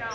Take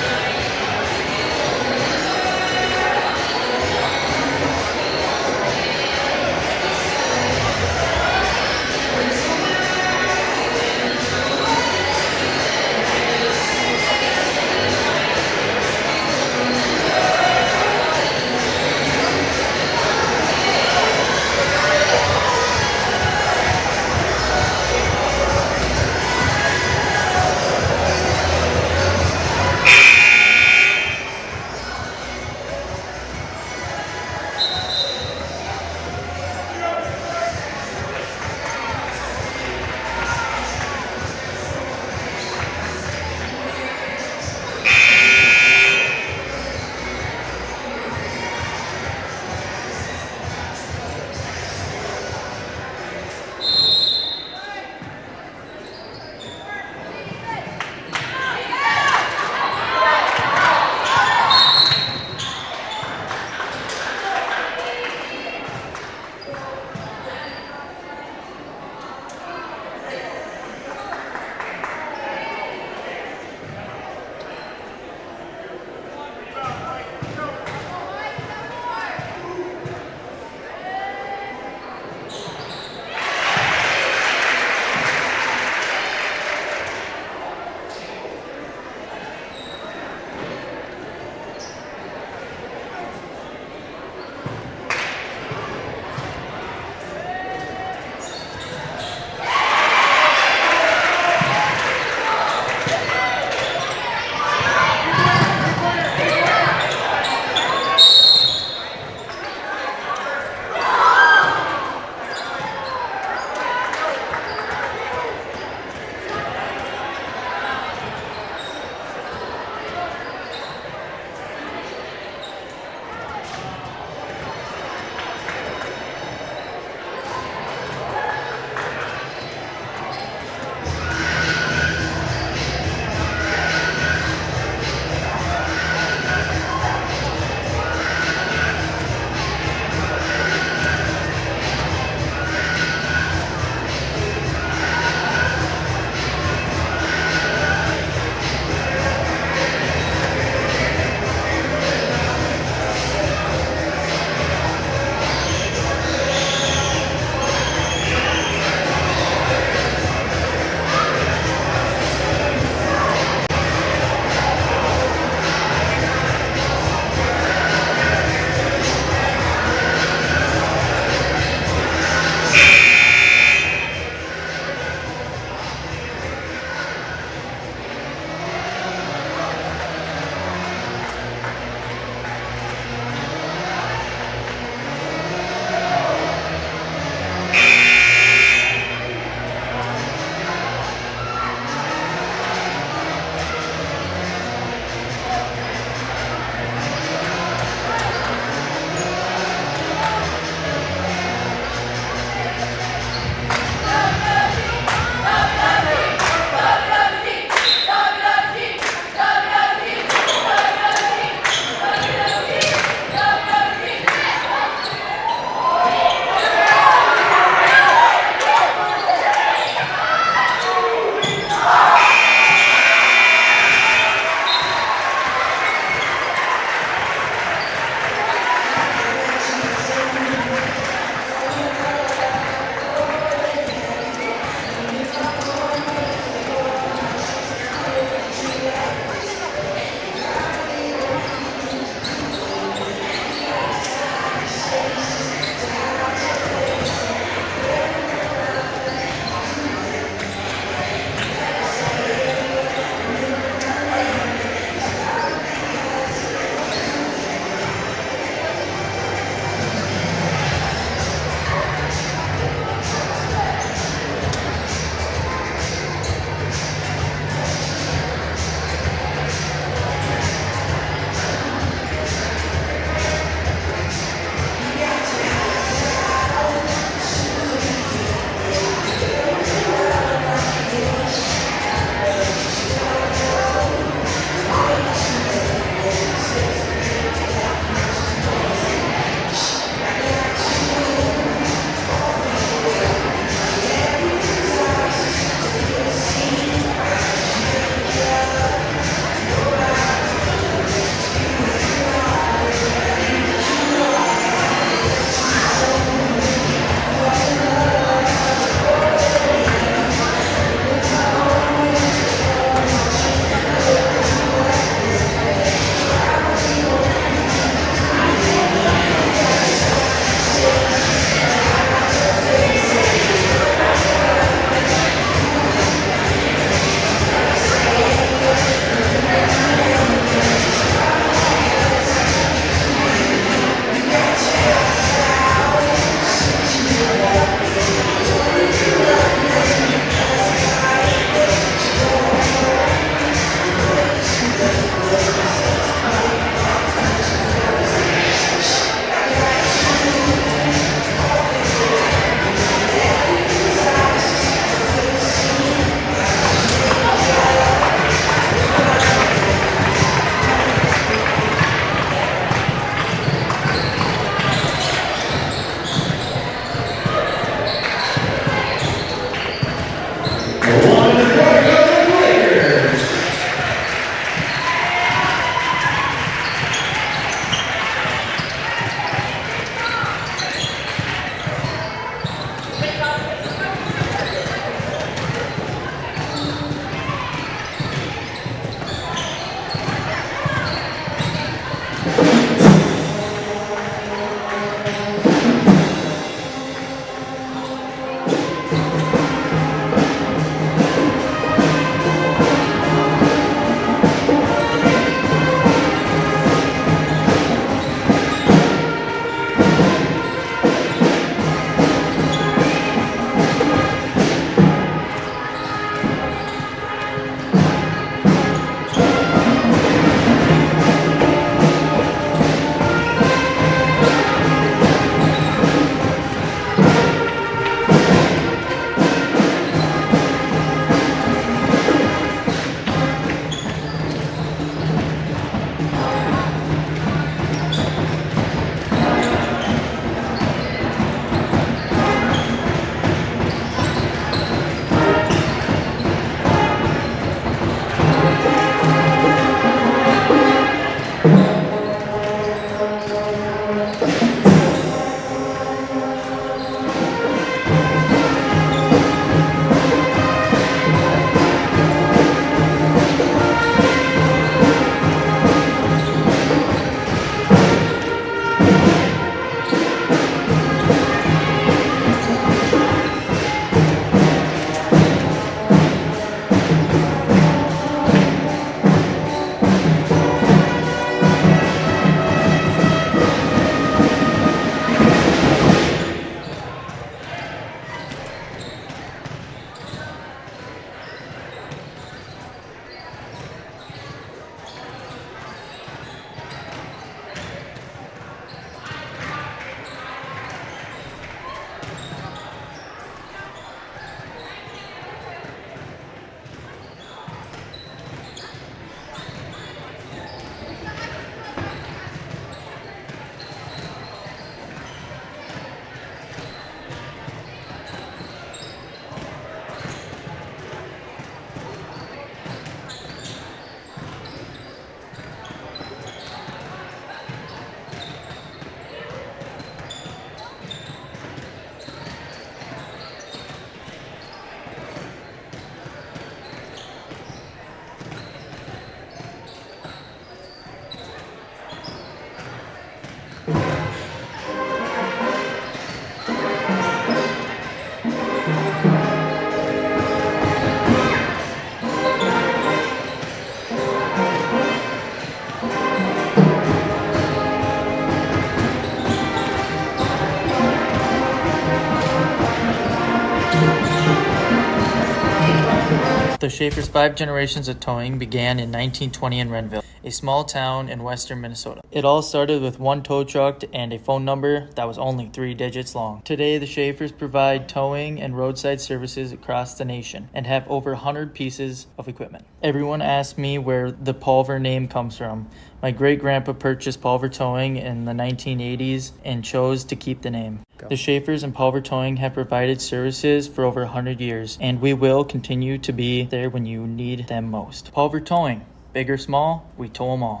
The Schaefer's 5 generations of towing began in 1920 in Renville, a small town in western Minnesota. It all started with one tow truck and a phone number that was only 3 digits long. Today, the Schaefers provide towing and roadside services across the nation and have over 100 pieces of equipment. Everyone asks me where the Pulver name comes from. My great-grandpa purchased Pulver Towing in the 1980s and chose to keep the name. The Schaefers and Pulver Towing have provided services for over 100 years, and we will continue to be there when you need them most. Pulver Towing. Big or small, we tow them all.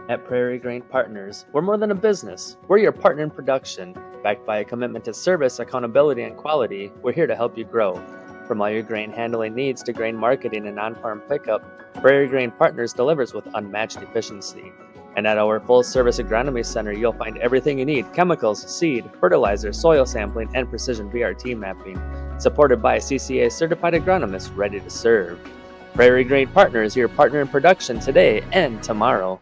At Prairie Grain Partners, we're more than a business. We're your partner in production. Backed by a commitment to service, accountability, and quality, we're here to help you grow. From all your grain handling needs to grain marketing and on-farm pickup, Prairie Grain Partners delivers with unmatched efficiency. And at our full-service agronomy center, you'll find everything you need: chemicals, seed, fertilizer, soil sampling, and precision VRT mapping, supported by a CCA-certified agronomist ready to serve. Prairie Grain Partners, your partner in production today and tomorrow.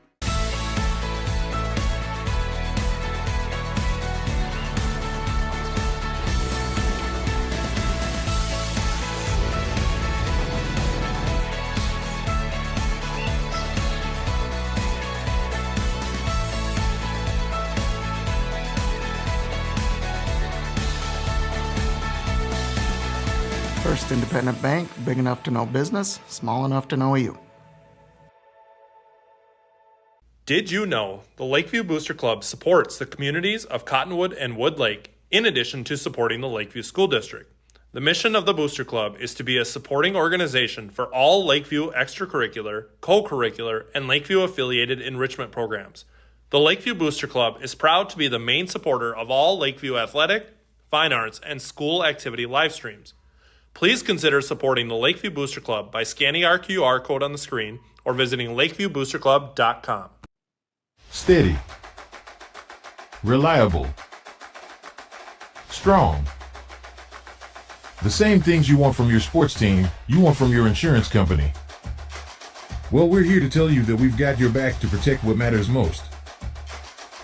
First independent bank, big enough to know business, small enough to know you. Did you know the Lakeview Booster Club supports the communities of Cottonwood and Wood Lake in addition to supporting the Lakeview School District? The mission of the Booster Club is to be a supporting organization for all Lakeview extracurricular, co-curricular, and Lakeview-affiliated enrichment programs. The Lakeview Booster Club is proud to be the main supporter of all Lakeview athletic, fine arts, and school activity live streams. Please consider supporting the Lakeview Booster Club by scanning our QR code on the screen or visiting lakeviewboosterclub.com. Steady, reliable, strong. The same things you want from your sports team, you want from your insurance company. Well, we're here to tell you that we've got your back to protect what matters most.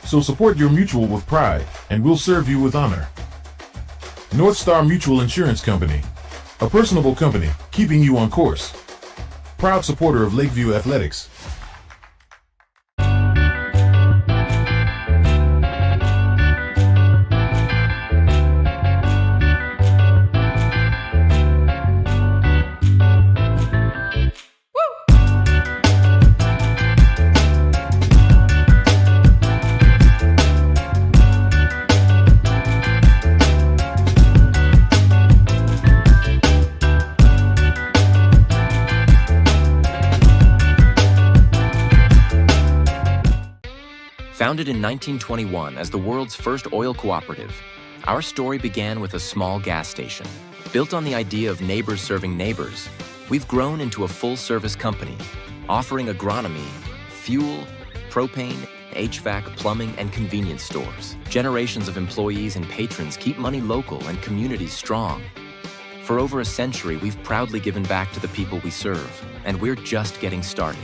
So support your mutual with pride, and we'll serve you with honor. North Star Mutual Insurance Company, a personable company, keeping you on course. Proud supporter of Lakeview Athletics. Founded in 1921 as the world's first oil cooperative, our story began with a small gas station. Built on the idea of neighbors serving neighbors, we've grown into a full-service company, offering agronomy, fuel, propane, HVAC, plumbing, and convenience stores. Generations of employees and patrons keep money local and communities strong. For over a century, we've proudly given back to the people we serve, and we're just getting started.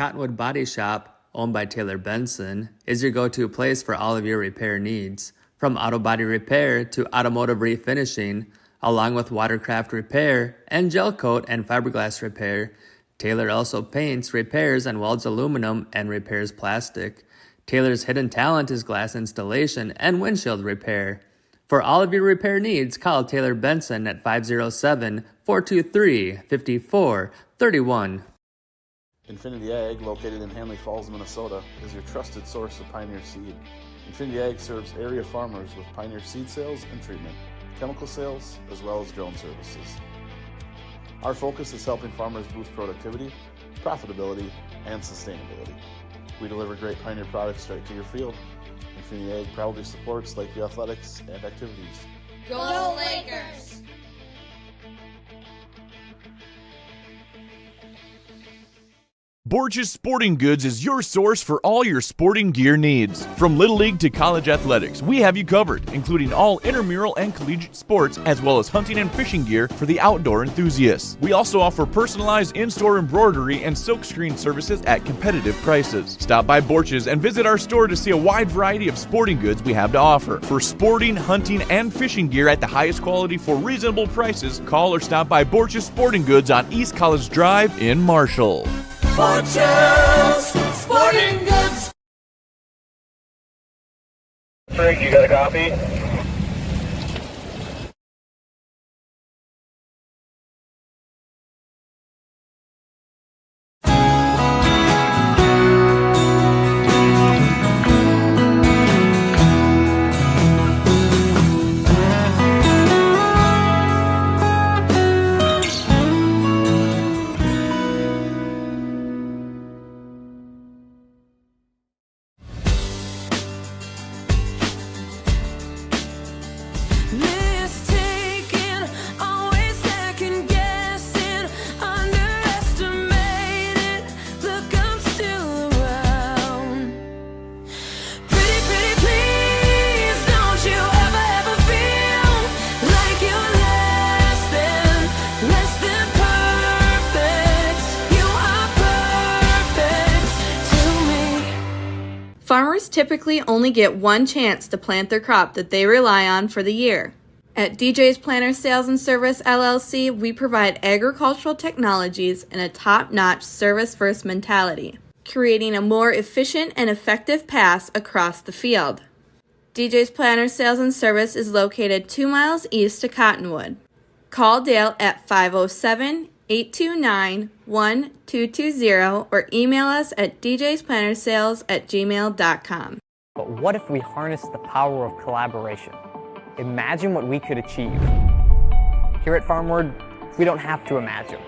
Cottonwood Body Shop, owned by Taylor Benson, is your go-to place for all of your repair needs. From auto body repair to automotive refinishing, along with watercraft repair and gel coat and fiberglass repair, Taylor also paints, repairs, and welds aluminum and repairs plastic. Taylor's hidden talent is glass installation and windshield repair. For all of your repair needs, call Taylor Benson at 507-423-5431. Infinity Ag, located in Hanley Falls, Minnesota, is your trusted source of Pioneer seed. Infinity Ag serves area farmers with Pioneer seed sales and treatment, chemical sales, as well as drone services. Our focus is helping farmers boost productivity, profitability, and sustainability. We deliver great Pioneer products straight to your field. Infinity Ag proudly supports Lakeview athletics and activities. Go Lakers! Borges Sporting Goods is your source for all your sporting gear needs. From Little League to college athletics, we have you covered, including all intramural and collegiate sports, as well as hunting and fishing gear for the outdoor enthusiasts. We also offer personalized in-store embroidery and silkscreen services at competitive prices. Stop by Borges and visit our store to see a wide variety of sporting goods we have to offer. For sporting, hunting, and fishing gear at the highest quality for reasonable prices, call or stop by Borges Sporting Goods on East College Drive in Marshall. Borges Sporting Goods. Frank, you got a copy? Farmers typically only get one chance to plant their crop that they rely on for the year. At DJ's Planter Sales and Service LLC, we provide agricultural technologies and a top-notch service-first mentality, creating a more efficient and effective pass across the field. DJ's Planter Sales and Service is located 2 miles east of Cottonwood. Call Dale at 507-829-1220 or email us at djsplantersales@gmail.com. But what if we harness the power of collaboration? Imagine what we could achieve. Here at FarmWord, we don't have to imagine.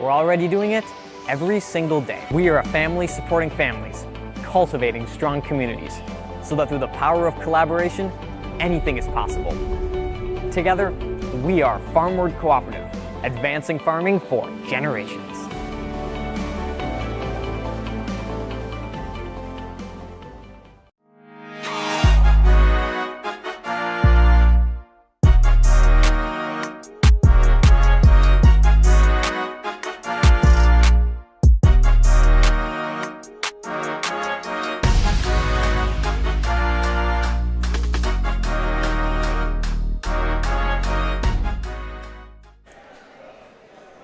We're already doing it every single day. We are a family supporting families, cultivating strong communities, so that through the power of collaboration, anything is possible. Together, we are FarmWord Cooperative, advancing farming for generations.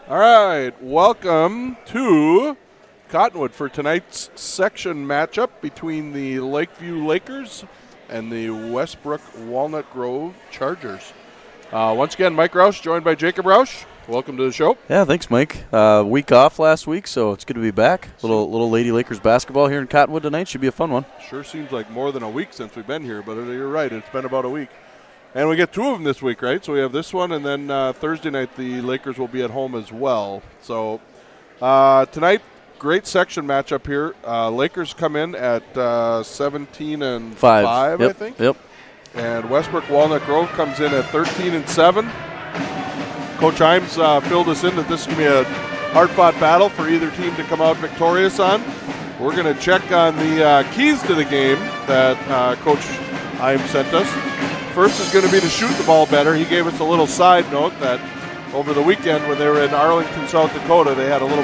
All right, welcome to Cottonwood for tonight's section matchup between the Lakeview Lakers and the Westbrook Walnut Grove Chargers. Once again, Mike Roush joined by Jacob Roush. Welcome to the show. Yeah, thanks, Mike. Week off last week, so it's good to be back. Little Lady Lakers basketball here in Cottonwood tonight. Should be a fun one. Sure seems like more than a week since we've been here, but you're right. It's been about a week. And we get two of them this week, right? So we have this one, and then Thursday night the Lakers will be at home as well. So tonight, great section matchup here. Lakers come in at 17-5, Yep, I think. Yep. And Westbrook Walnut Grove comes in at 13-7. Coach Himes filled us in that this is going to be a hard-fought battle for either team to come out victorious on. We're going to check on the keys to the game that Coach Himes sent us. First is going to be to shoot the ball better. He gave us a little side note that over the weekend when they were in Arlington, South Dakota, they had a little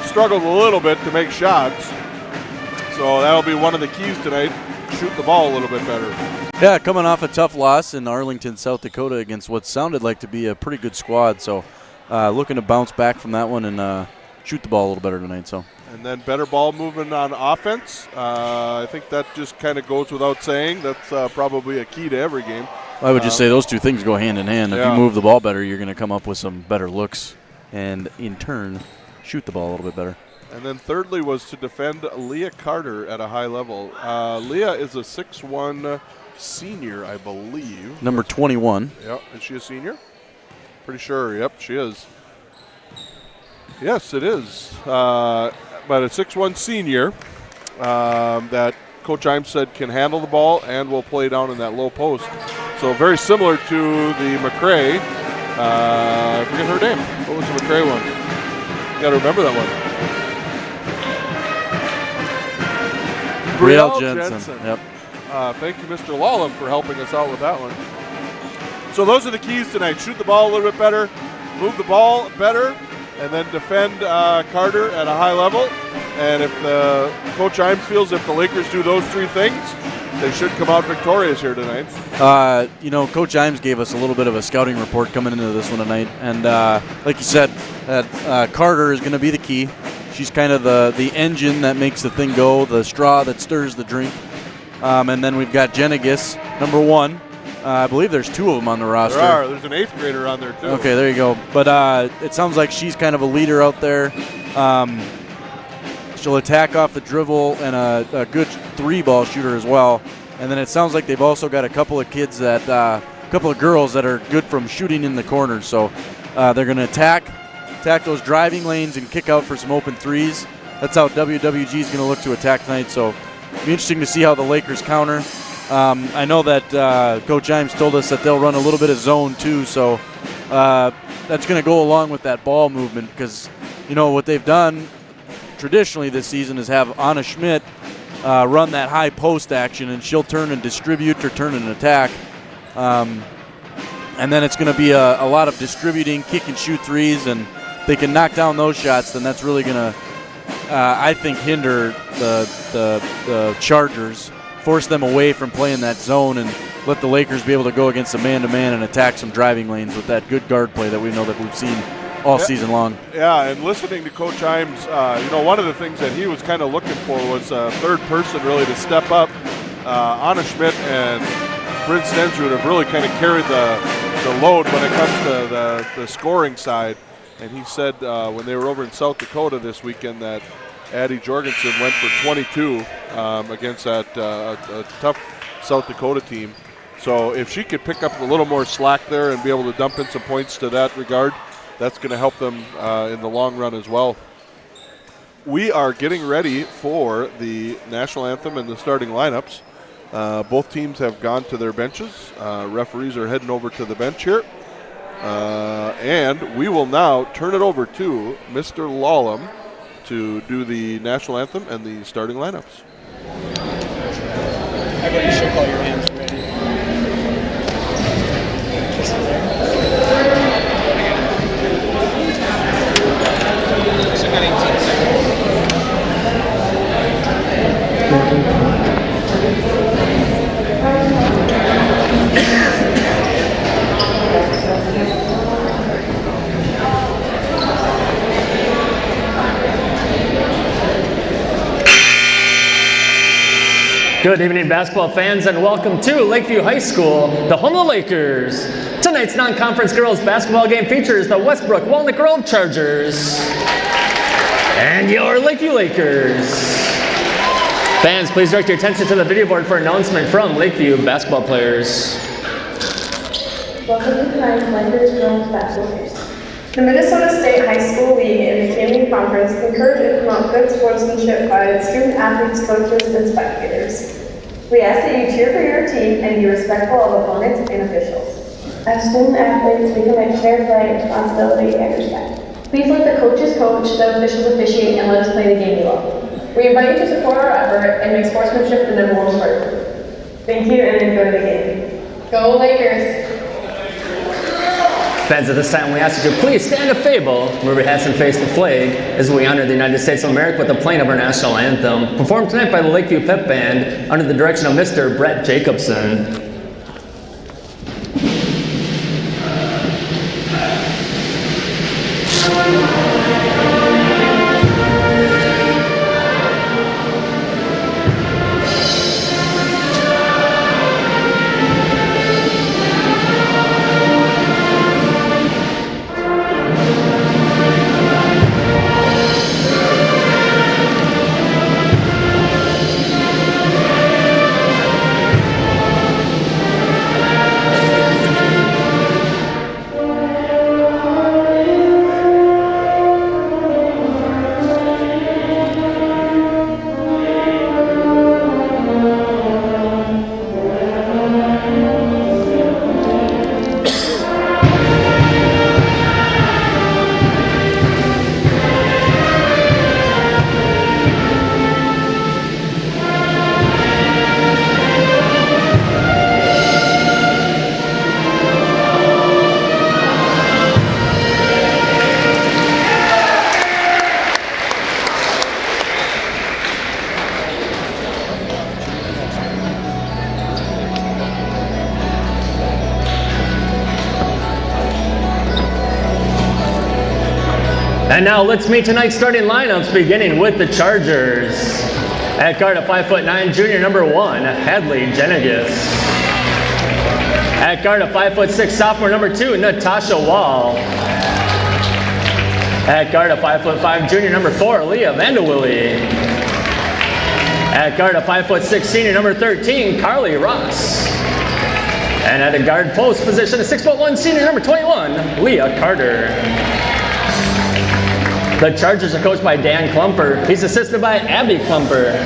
struggled a little bit to make shots. So that'll be one of the keys tonight. Shoot the ball a little bit better. Yeah, coming off a tough loss in Arlington, South Dakota against what sounded like to be a pretty good squad. So looking to bounce back from that one and shoot the ball a little better tonight. So. And then better ball movement on offense. I think that just kind of goes without saying. That's probably a key to every game. I would just say those two things go hand in hand. Yeah. If you move the ball better, you're going to come up with some better looks and, in turn, shoot the ball a little bit better. And then thirdly was to defend Leah Carter at a high level. Leah is a 6'1" senior, I believe. Number 21. Yep. Is she a senior? Pretty sure. Yep, she is. Yes, it is. But a 6'1" senior that Coach Imes said can handle the ball and will play down in that low post. So very similar to the McRae. I forget her name. What was the McRae one? You got to remember that one. Brielle Jensen. Yep. Thank you, Mr. Lallam, for helping us out with that one. So those are the keys tonight. Shoot the ball a little bit better, move the ball better, and then defend Carter at a high level. And if Coach Imes feels if the Lakers do those three things, they should come out victorious here tonight. Coach Imes gave us a little bit of a scouting report coming into this one tonight. And like you said, Carter is going to be the key. She's kind of the engine that makes the thing go, the straw that stirs the drink. And then we've got Jenigis, number 1. I believe there's 2 of them on the roster. There are. There's an 8th grader on there, too. Okay, there you go. But it sounds like she's kind of a leader out there. She'll attack off the dribble and a good 3-ball shooter as well. And then it sounds like they've also got a couple of kids that, couple of girls that are good from shooting in the corners. So they're going to attack those driving lanes and kick out for some open threes. That's how WWG is going to look to attack tonight. So it'll be interesting to see how the Lakers counter. I know that Coach Imes told us that they'll run a little bit of zone too. So that's going to go along with that ball movement because, what they've done traditionally this season is have Anna Schmidt run that high post action, and she'll turn and distribute or turn and attack. And then it's going to be a lot of distributing, kick and shoot threes, and if they can knock down those shots, then that's really going to, I think, hinder the Chargers, force them away from playing that zone, and let the Lakers be able to go against a man-to-man and attack some driving lanes with that good guard play that we know that we've seen all season long. Yeah, and listening to Coach Imes, one of the things that he was kind of looking for was a third person really to step up. Anna Schmidt and Bryn Stensrud have really kind of carried the load when it comes to the scoring side. And he said when they were over in South Dakota this weekend that Addie Jorgensen went for 22 against that a tough South Dakota team. So if she could pick up a little more slack there and be able to dump in some points to that regard, that's going to help them in the long run as well. We are getting ready for the national anthem and the starting lineups. Both teams have gone to their benches. Referees are heading over to the bench here. And we will now turn it over to Mr. Lallam to do the national anthem and the starting lineups. Everybody should call your hands ready. Just there. So got 18 seconds. Good evening, basketball fans, and welcome to Lakeview High School, the home of the Lakers. Tonight's non-conference girls basketball game features the Westbrook Walnut Grove Chargers and your Lakeview Lakers. Fans, please direct your attention to the video board for announcement from Lakeview basketball players. Welcome to tonight's Lakers girls basketball games. The Minnesota State High School League and the Canyon Conference encourage and promote good sportsmanship by student athletes, coaches, and spectators. We ask that you cheer for your team and be respectful of opponents and officials. As student athletes, we commit fair play, responsibility, and respect. Please let the coaches coach, the officials officiate, and let us play the game we love. We invite you to support our effort and make sportsmanship the number one priority. Thank you and enjoy the game. Go Lakers! Fans, at this time we ask you to please stand a fable, move your hats and face the flag as we honor the United States of America with the playing of our national anthem, performed tonight by the Lakeview Pep Band under the direction of Mr. Brett Jacobson. And now let's meet tonight's starting lineups, beginning with the Chargers. At guard, a 5'9" junior number 1, Hadley Jenegis. At guard, a 5'6" sophomore number 2, Natasha Wall. At guard, a 5'5" junior number 4, Leah Vandewille. At guard, a 5'6" senior number 13, Carly Ross. And at the guard post position, a 6'1" senior number 21, Leah Carter. The Chargers are coached by Dan Klumper. He's assisted by Abby Klumper.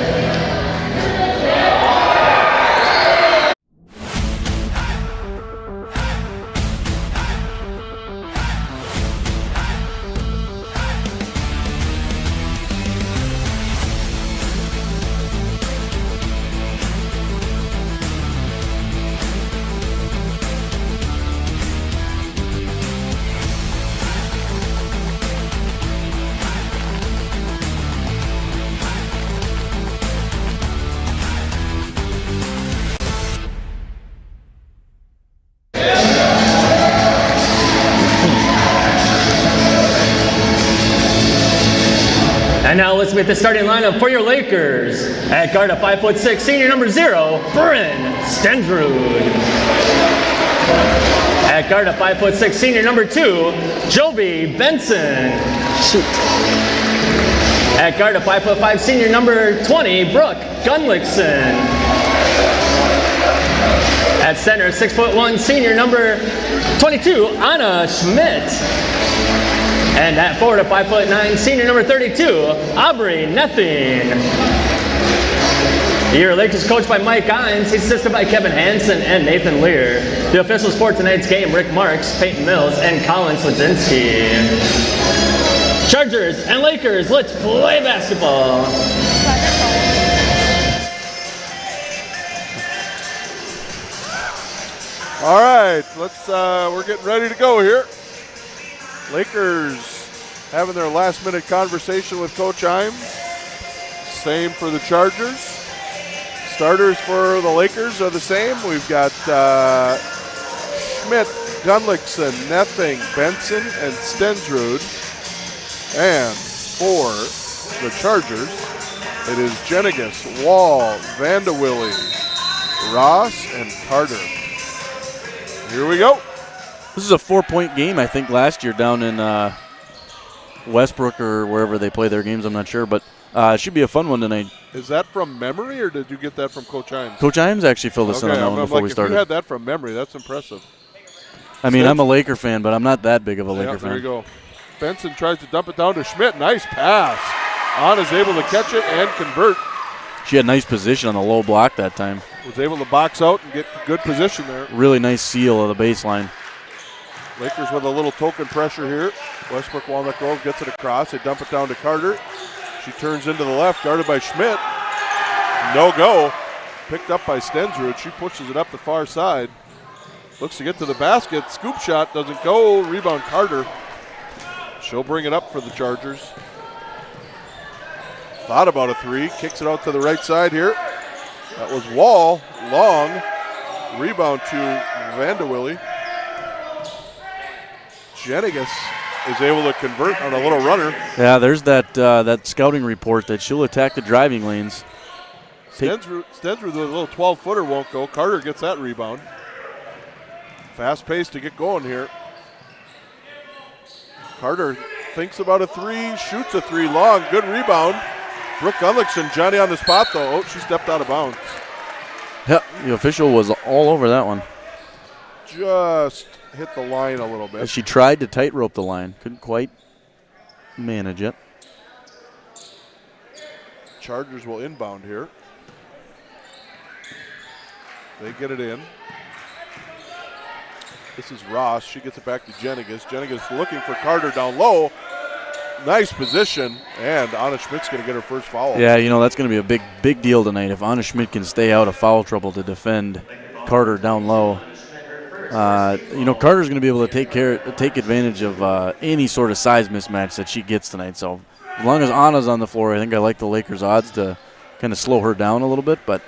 And now let's meet the starting lineup for your Lakers. At guard, a 5'6" senior number 0, Bryn Stendrud. At guard, a 5'6" senior number 2, Jovi Benson. At guard, a 5'5" senior number 20, Brooke Gunlickson. At center, 6'1" senior number 22, Anna Schmidt. And at forward, a 5'9" senior number 32, Aubrey Nething. Your Lakers coached by Mike Ines. He's assisted by Kevin Hansen and Nathan Lear. The officials for tonight's game, Rick Marks, Peyton Mills, and Colin Swadzinski. Chargers and Lakers, let's play basketball. All right, we're getting ready to go here. Lakers having their last-minute conversation with Coach Imes. Same for the Chargers. Starters for the Lakers are the same. We've got Schmidt, Gunlickson, Nething, Benson, and Stensrud. And for the Chargers, it is Jenegis, Wall, Vandewille, Ross, and Carter. Here we go. This is a 4-point game, I think, last year down in Westbrook or wherever they play their games. I'm not sure, but it should be a fun one tonight. Is that from memory, or did you get that from Coach Imes? Coach Imes actually filled us in on that one before we started. If you had that from memory, that's impressive. I mean, I'm a Laker fan, but I'm not that big of a Laker fan. There you go. Benson tries to dump it down to Schmidt. Nice pass. Anna's able to catch it and convert. She had nice position on the low block that time. Was able to box out and get good position there. Really nice seal of the baseline. Lakers with a little token pressure here. Westbrook Walnut Grove gets it across. They dump it down to Carter. She turns into the left, guarded by Schmidt. No go. Picked up by Stensrud. She pushes it up the far side. Looks to get to the basket. Scoop shot doesn't go. Rebound Carter. She'll bring it up for the Chargers. Thought about a three. Kicks it out to the right side here. That was Wall. Long. Rebound to Vandewille. Jenigas is able to convert on a little runner. Yeah, there's that scouting report that she'll attack the driving lanes. Stensrud with a little 12-footer won't go. Carter gets that rebound. Fast pace to get going here. Carter thinks about a three, shoots a three long. Good rebound. Brooke Gunlickson, Johnny on the spot though. Oh, she stepped out of bounds. Yep, the official was all over that one. Just hit the line a little bit. She tried to tightrope the line. Couldn't quite manage it. Chargers will inbound here. They get it in. This is Ross. She gets it back to Jenigas. Jenigas looking for Carter down low. Nice position, and Anna Schmidt's going to get her first foul. Yeah, you know, that's going to be a big deal tonight if Anna Schmidt can stay out of foul trouble to defend Carter down low. You know, Carter's going to be able to take advantage of any sort of size mismatch that she gets tonight. So as long as Anna's on the floor, I think I like the Lakers' odds to kind of slow her down a little bit. But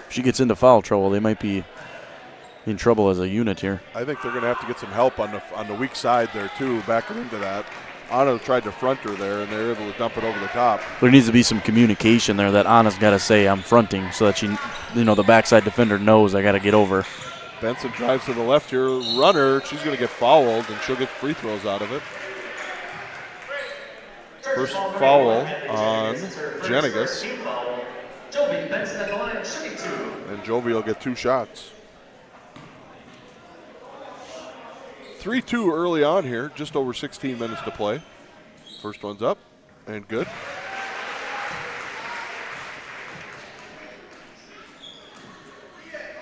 if she gets into foul trouble, they might be in trouble as a unit here. I think they're going to have to get some help on the weak side there too, backing into that. Anna tried to front her there, and they were able to dump it over the top. There needs to be some communication there that Anna's got to say, I'm fronting, so that she, you know, the backside defender knows I got to get over. Benson drives to the left here. Runner, she's going to get fouled, and she'll get free throws out of it. First foul on Jenigas. And Jovi will get 2 shots. 3-2 early on here, just over 16 minutes to play. First one's up, and good.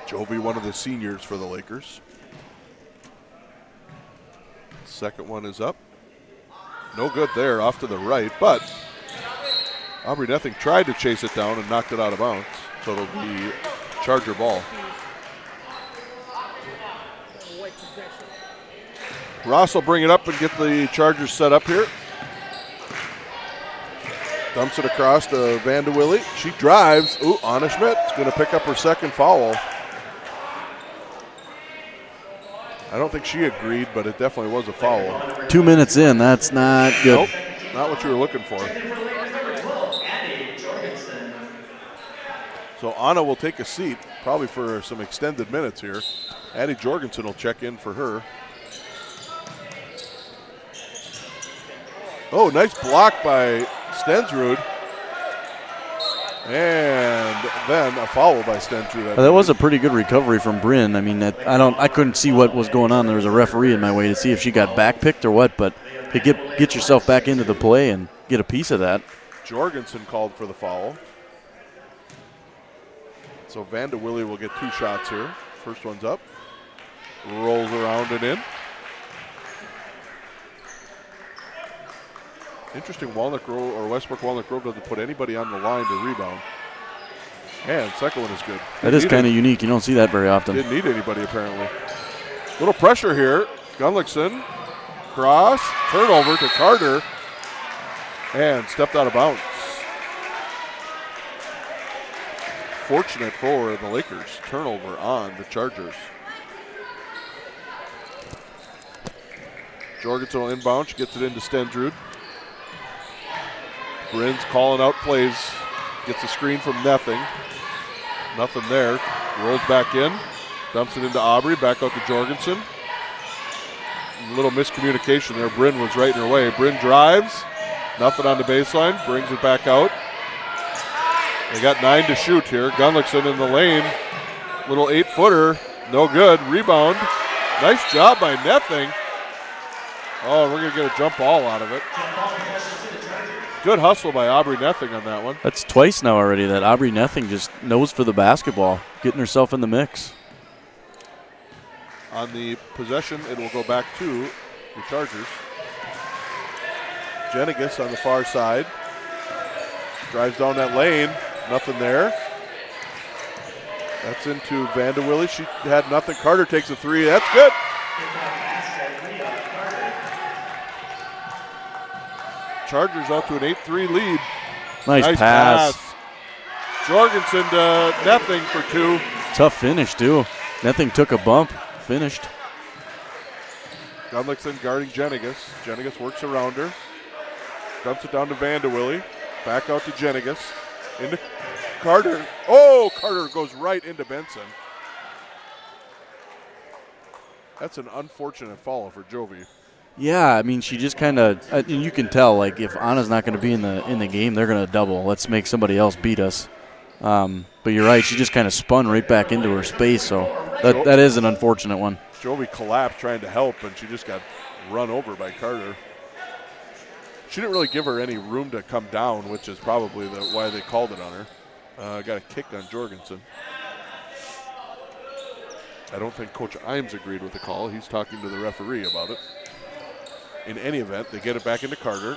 Jovi, one of the seniors for the Lakers. Second one is up. No good there, off to the right, but Aubrey Nething tried to chase it down and knocked it out of bounds, so it'll be Charger ball. Ross will bring it up and get the Chargers set up here. Dumps it across to Vandewille. She drives. Ooh, Anna Schmidt's going to pick up her second foul. I don't think she agreed, but it definitely was a foul. 2 minutes in, that's not good. Nope, not what you were looking for. So Anna will take a seat, probably for some extended minutes here. Addie Jorgensen will check in for her. Oh, nice block by Stensrud. And then a foul by Stensrud. That was a pretty good recovery from Bryn. I mean, I couldn't see what was going on. There was a referee in my way to see if she got backpicked or what, but to get yourself back into the play and get a piece of that. Jorgensen called for the foul. So Vandewille will get 2 shots here. First one's up. Rolls around and in. Interesting, Walnut Grove or Westbrook Walnut Grove doesn't put anybody on the line to rebound. And second one is good. That is kind of unique. You don't see that very often. Didn't need anybody apparently. Little pressure here. Gunlickson, cross, turnover to Carter, and stepped out of bounds. Fortunate for the Lakers. Turnover on the Chargers. Jorgensen will inbound. She gets it into Stensrud. Bryn's calling out plays. Gets a screen from Nething. Nothing there. Rolls back in. Dumps it into Aubrey. Back out to Jorgensen. A little miscommunication there. Bryn was right in her way. Bryn drives. Nothing on the baseline. Brings it back out. They got 9 to shoot here. Gunlickson in the lane. Little 8-footer. No good. Rebound. Nice job by Nething. Oh, we're going to get a jump ball out of it. Good hustle by Aubrey Nething on that one. That's twice now already that Aubrey Nething just knows for the basketball, getting herself in the mix. On the possession, it will go back to the Chargers. Jenigas on the far side. Drives down that lane. Nothing there. That's into Vandewille. She had nothing. Carter takes a three. That's good. Chargers out to an 8-3 lead. Nice pass. Jorgensen to Nething for two. Tough finish, too. Nething took a bump, finished. Gunlickson guarding Jenigas. Jenigas works around her. Dumps it down to Vandewille. Back out to Jenigas. Into Carter. Oh, Carter goes right into Benson. That's an unfortunate fall for Jovi. Yeah, I mean, she just kind of, you can tell, like, if Anna's not going to be in the game, they're going to double. Let's make somebody else beat us. But you're right, she just kind of spun right back into her space, so that is an unfortunate one. Jovi collapsed trying to help, and she just got run over by Carter. She didn't really give her any room to come down, which is probably why they called it on her. Got a kick on Jorgensen. I don't think Coach Imes agreed with the call. He's talking to the referee about it. In any event, they get it back into Carter.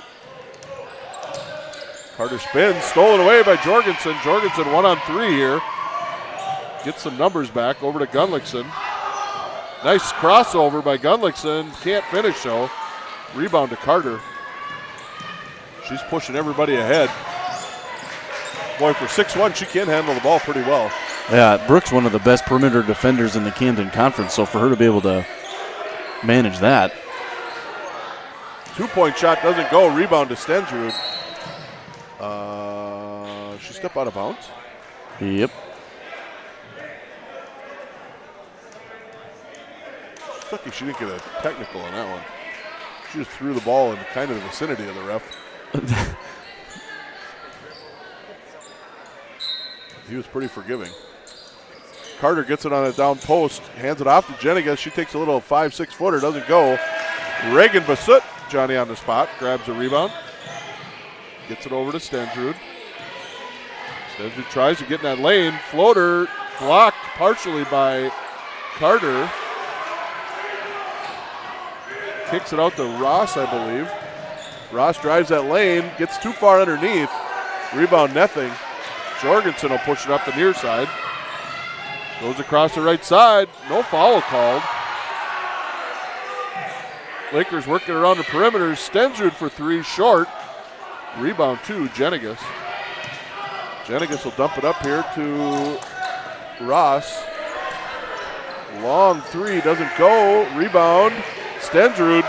Carter spins, stolen away by Jorgensen. Jorgensen 1-on-3 here. Gets some numbers back over to Gunlickson. Nice crossover by Gunlickson. Can't finish though. Rebound to Carter. She's pushing everybody ahead. Boy, for 6'1", she can handle the ball pretty well. Yeah, Brooks, one of the best perimeter defenders in the Camden Conference, so for her to be able to manage that. 2-point shot doesn't go. Rebound to Stensrud. She stepped out of bounds. Yep. It's lucky she didn't get a technical on that one. She just threw the ball in kind of the vicinity of the ref. He was pretty forgiving. Carter gets it on a down post, hands it off to Jenigas. She takes a little 5-6 footer, doesn't go. Reagan Basut, Johnny on the spot, grabs a rebound. Gets it over to Stensrud. Stensrud tries to get in that lane. Floater blocked partially by Carter. Kicks it out to Ross, I believe. Ross drives that lane, gets too far underneath. Rebound Nething. Jorgensen will push it up the near side. Goes across the right side. No foul called. Lakers working around the perimeter. Stensrud for three, short. Rebound to Jenigas. Jenigas will dump it up here to Ross. Long three, doesn't go. Rebound, Stensrud.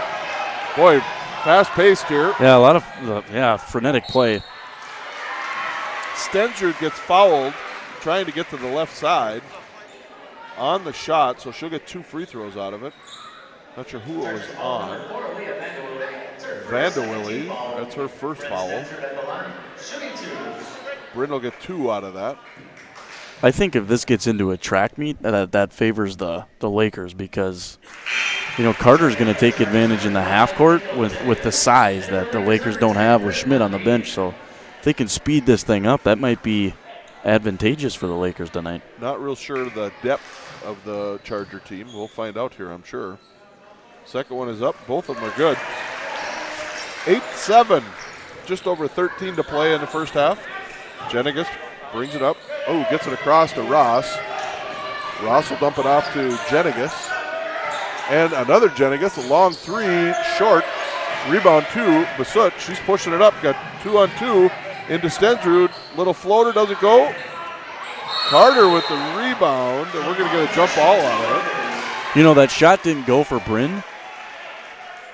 Boy, fast-paced here. Yeah, a lot of frenetic play. Stensrud gets fouled trying to get to the left side on the shot, so she'll get 2 free throws out of it. Not sure who it was on. Vandewille, that's her first foul. Bryn will get 2 out of that. I think if this gets into a track meet, that favors the Lakers because, Carter's going to take advantage in the half court with the size that the Lakers don't have with Schmidt on the bench. So if they can speed this thing up, that might be advantageous for the Lakers tonight. Not real sure the depth of the Charger team. We'll find out here, I'm sure. Second one is up. Both of them are good. 8-7. Just over 13 to play in the first half. Jenigas brings it up. Oh, gets it across to Ross. Ross will dump it off to Jenigas. And another Jenigas, a long three, short. Rebound to Basut. She's pushing it up. Got 2-on-2 into Stensrud. Little floater, doesn't go. Carter with the rebound, and we're going to get a jump ball out of it. That shot didn't go for Bryn.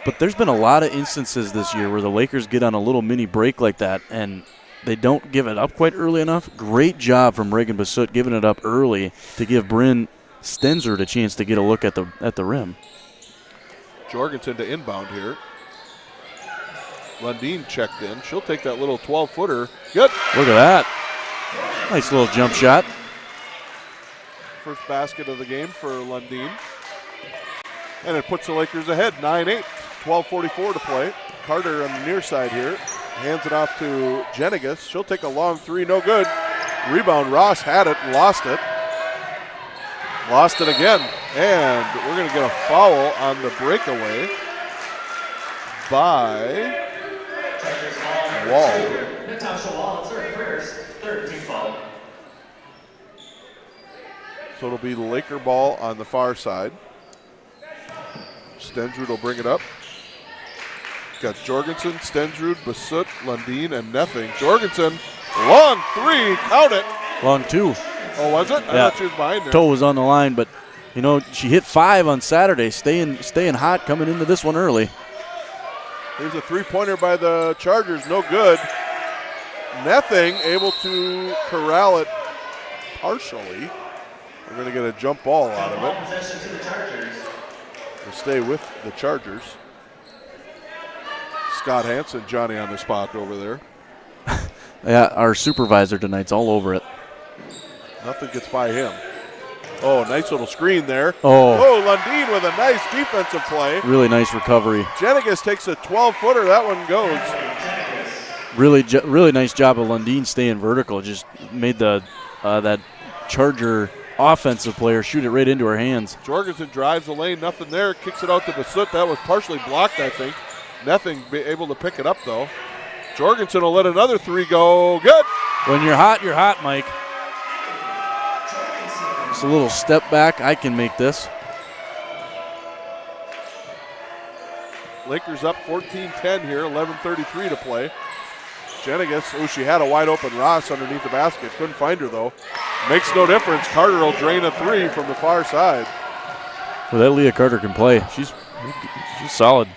But there's been a lot of instances this year where the Lakers get on a little mini break like that, and they don't give it up quite early enough. Great job from Reagan Basut giving it up early to give Bryn Stensrud a chance to get a look at the rim. Jorgensen to inbound here. Lundeen checked in. She'll take that little 12-footer. Good. Look at that. Nice little jump shot. First basket of the game for Lundeen. And it puts the Lakers ahead, 9-8. 12:44 to play. Carter on the near side here. Hands it off to Jenigas. She'll take a long three, no good. Rebound, Ross had it, lost it. Lost it again. And we're going to get a foul on the breakaway by Wall. Natasha Wall, it's her first, third team foul. So it'll be Laker ball on the far side. Stensrud will bring it up. Got Jorgensen, Stensrud, Basut, Lundin, and Nething. Jorgensen, long three, count it. Long two. Oh, was it? I thought she was behind there. Toe was on the line, but you know, she hit 5 on Saturday, staying hot coming into this one early. Here's a three-pointer by the Chargers, no good. Nething able to corral it partially. We're going to get a jump ball out of it. To stay with the Chargers. Scott Hansen, Johnny on the spot over there. Yeah, our supervisor tonight's all over it. Nothing gets by him. Oh, nice little screen there. Oh, Lundin with a nice defensive play. really nice recovery. Jenigas takes a 12-footer. That one goes. Really nice job of Lundin staying vertical. Just made the that Charger offensive player shoot it right into her hands. Jorgensen drives the lane, nothing there. Kicks it out to Basut. That was partially blocked, I think. Nothing able to pick it up, though. Jorgensen will let another three go. Good. When you're hot, Mike. Just a little step back. I can make this. Lakers up 14-10 here, 11:33 to play. Jenigas, she had a wide open Ross underneath the basket. Couldn't find her, though. Makes no difference. Carter will drain a three from the far side. Well, that Leah Carter can play. She's solid.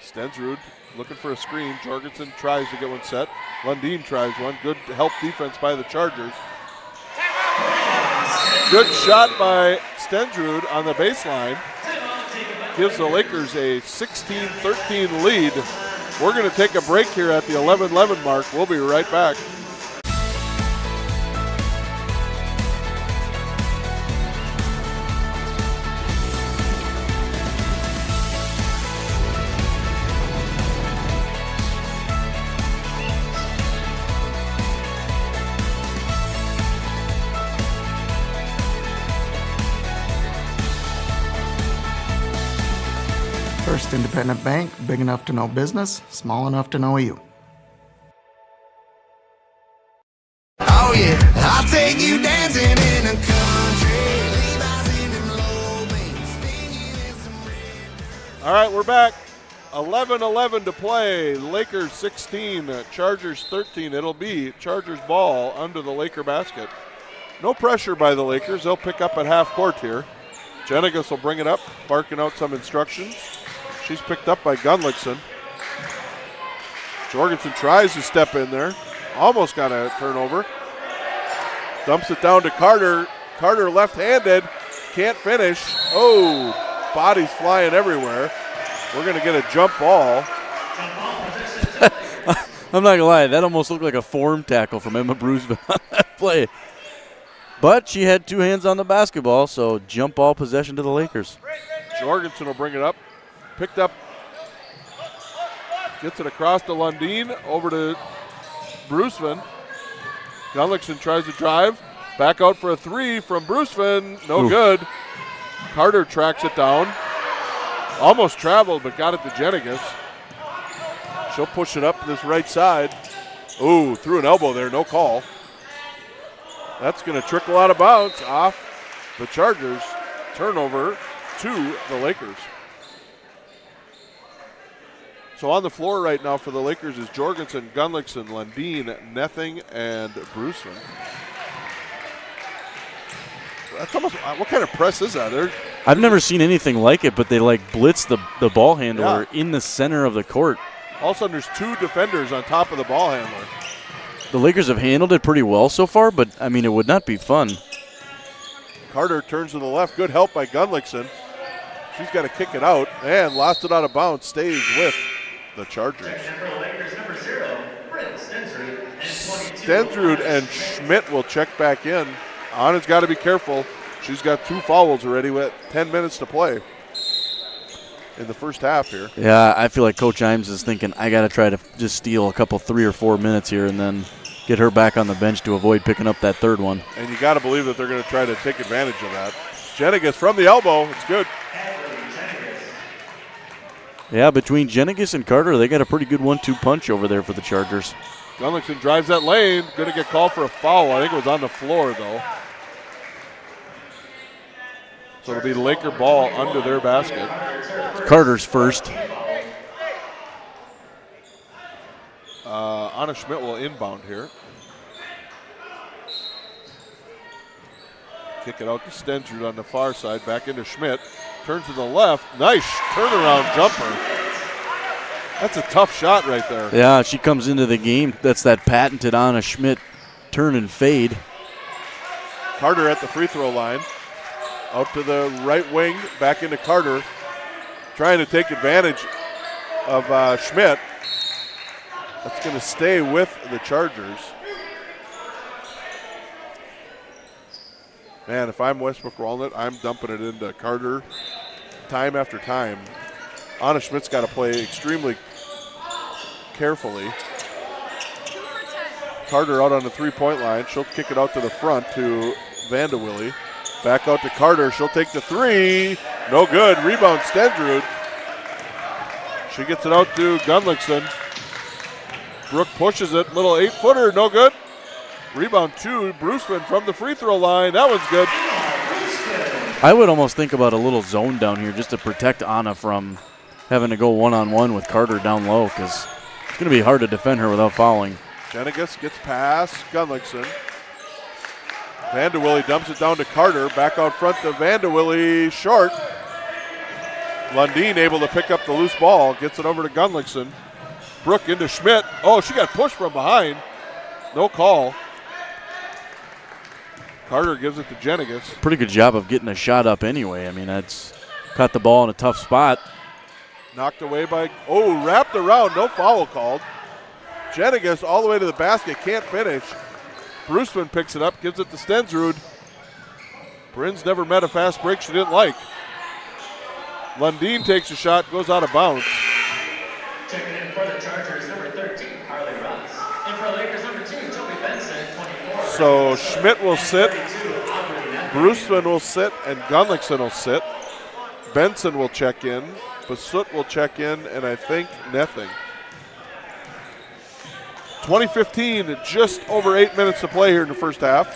Stensrud looking for a screen. Jorgensen tries to get one set. Lundin tries one. Good help defense by the Chargers. Good shot by Stensrud on the baseline. Gives the Lakers a 16-13 lead. We're going to take a break here at the 11-11 mark. We'll be right back. First independent bank, big enough to know business, small enough to know you. Oh yeah, I'll take you dancing in a country. Levi's in them low beams, stinging in some red. All right, we're back. 11-11 to play. Lakers 16, Chargers 13. It'll be Chargers ball under the Laker basket. No pressure by the Lakers. They'll pick up at half court here. Jenigas will bring it up, barking out some instructions. She's picked up by Gunlickson. Jorgensen tries to step in there. Almost got a turnover. Dumps it down to Carter. Carter left-handed. Can't finish. Oh, bodies flying everywhere. We're going to get a jump ball. I'm not going to lie. That almost looked like a form tackle from Emma Bruce on that play. But she had two hands on the basketball, so jump ball possession to the Lakers. Jorgensen will bring it up. Picked up. Gets it across to Lundin. Over to Bruceman. Gunlickson tries to drive. Back out for a three from Bruceman. No good. Carter tracks it down. Almost traveled, but got it to Jenigas. She'll push it up this right side. Ooh, threw an elbow there. No call. That's going to trickle out of bounds off the Chargers. Turnover to the Lakers. So on the floor right now for the Lakers is Jorgensen, Gunlickson, Lundin, Nething, and Bruceman. That's almost, what kind of press is that? I've never seen anything like it, but they like blitz the ball handler in the center of the court. All of a sudden there's two defenders on top of the ball handler. The Lakers have handled it pretty well so far, but I mean, it would not be fun. Carter turns to the left. Good help by Gunlickson. She's got to kick it out and lost it out of bounds. Stays with the Chargers. Stensrud and Schmidt will check back in. Anna's got to be careful. She's got 2 fouls already with 10 minutes to play in the first half here. Yeah, I feel like Coach Imes is thinking, I got to try to just steal a couple 3 or 4 minutes here and then get her back on the bench to avoid picking up that third one. And you got to believe that they're going to try to take advantage of that. Jenigas from the elbow. It's good. Yeah, between Jenigas and Carter, they got a pretty good 1-2 punch over there for the Chargers. Gunlickson drives that lane. Going to get called for a foul. I think it was on the floor, though. So it'll be Laker ball under their basket. Carter's first. Anna Schmidt will inbound here. Kick it out to Stensrud on the far side. Back into Schmidt. Turn to the left. Nice turnaround jumper. That's a tough shot right there. Yeah, she comes into the game. That's that patented Anna Schmidt turn and fade. Carter at the free throw line. Out to the right wing. Back into Carter. Trying to take advantage of Schmidt. That's going to stay with the Chargers. Man, if I'm Westbrook Walnut, I'm dumping it into Carter time after time. Anna Schmidt's got to play extremely carefully. Carter out on the three-point line. She'll kick it out to the front to Vandewille. Back out to Carter. She'll take the three. No good. Rebound Stensrud. She gets it out to Gunlickson. Brooke pushes it. Little 8-footer. No good. Rebound to Bruceman from the free throw line. That one's good. I would almost think about a little zone down here just to protect Anna from having to go one-on-one with Carter down low, because it's going to be hard to defend her without fouling. Jenigas gets past Gunlickson. Vandewille dumps it down to Carter. Back out front to Vandewille. Short. Lundeen able to pick up the loose ball. Gets it over to Gunlickson. Brooke into Schmidt. Oh, she got pushed from behind. No call. Carter gives it to Jenigas. Pretty good job of getting a shot up anyway. I mean, that's caught the ball in a tough spot. Knocked away by, wrapped around. No foul called. Jenigas all the way to the basket. Can't finish. Bruceman picks it up, gives it to Stensrud. Bryn's never met a fast break she didn't like. Lundeen takes a shot, goes out of bounds. Checking in for the Chargers, number 13, Carly Ross. And for Lakers, number 2, Toby Benson, 24. So Schmidt will sit, Bruceman will sit, and Gunlickson will sit. Benson will check in, Basut will check in, and I think Nething. 2015, just over 8 minutes to play here in the first half.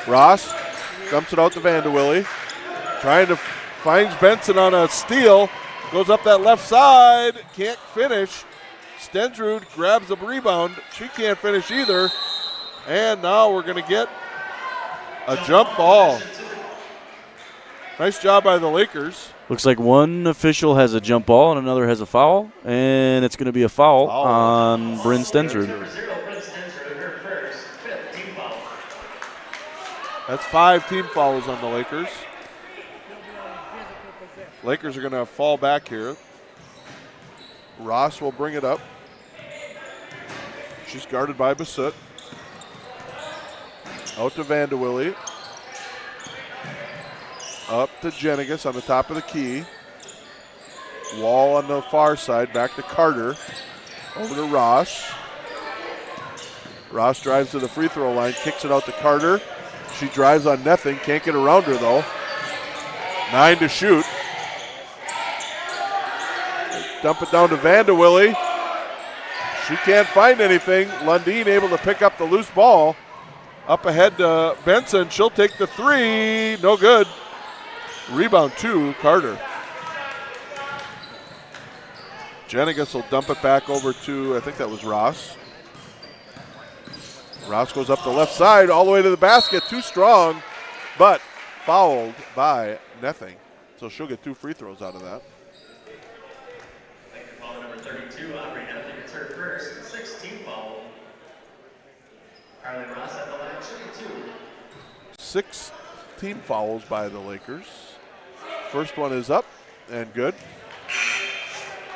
Ross dumps it out to Vandewille. Trying to finds Benson on a steal. Goes up that left side. Can't finish. Stensrud grabs the rebound. She can't finish either. And now we're going to get a jump ball. Nice job by the Lakers. Looks like one official has a jump ball and another has a foul. And it's going to be a foul on Bryn Stensrud. That's 5 team fouls on the Lakers. Lakers are going to fall back here. Ross will bring it up. She's guarded by Basut. Out to Vandewille. Up to Jenigas on the top of the key. Wall on the far side, back to Carter. Over to Ross. Ross drives to the free throw line, kicks it out to Carter. She drives on Nething, can't get around her though. 9 to shoot. Dump it down to Vandewille. She can't find anything. Lundeen able to pick up the loose ball. Up ahead to Benson. She'll take the three. No good. Rebound to Carter. Jenigas will dump it back over to, I think that was Ross. Ross goes up the left side all the way to the basket. Too strong, but fouled by Nething. So she'll get 2 free throws out of that. Foul number 32, Aubrey Nething, it's her first, 16th foul. Carly Ross at the line, shooting 2. 6 team fouls by the Lakers. First one is up and good.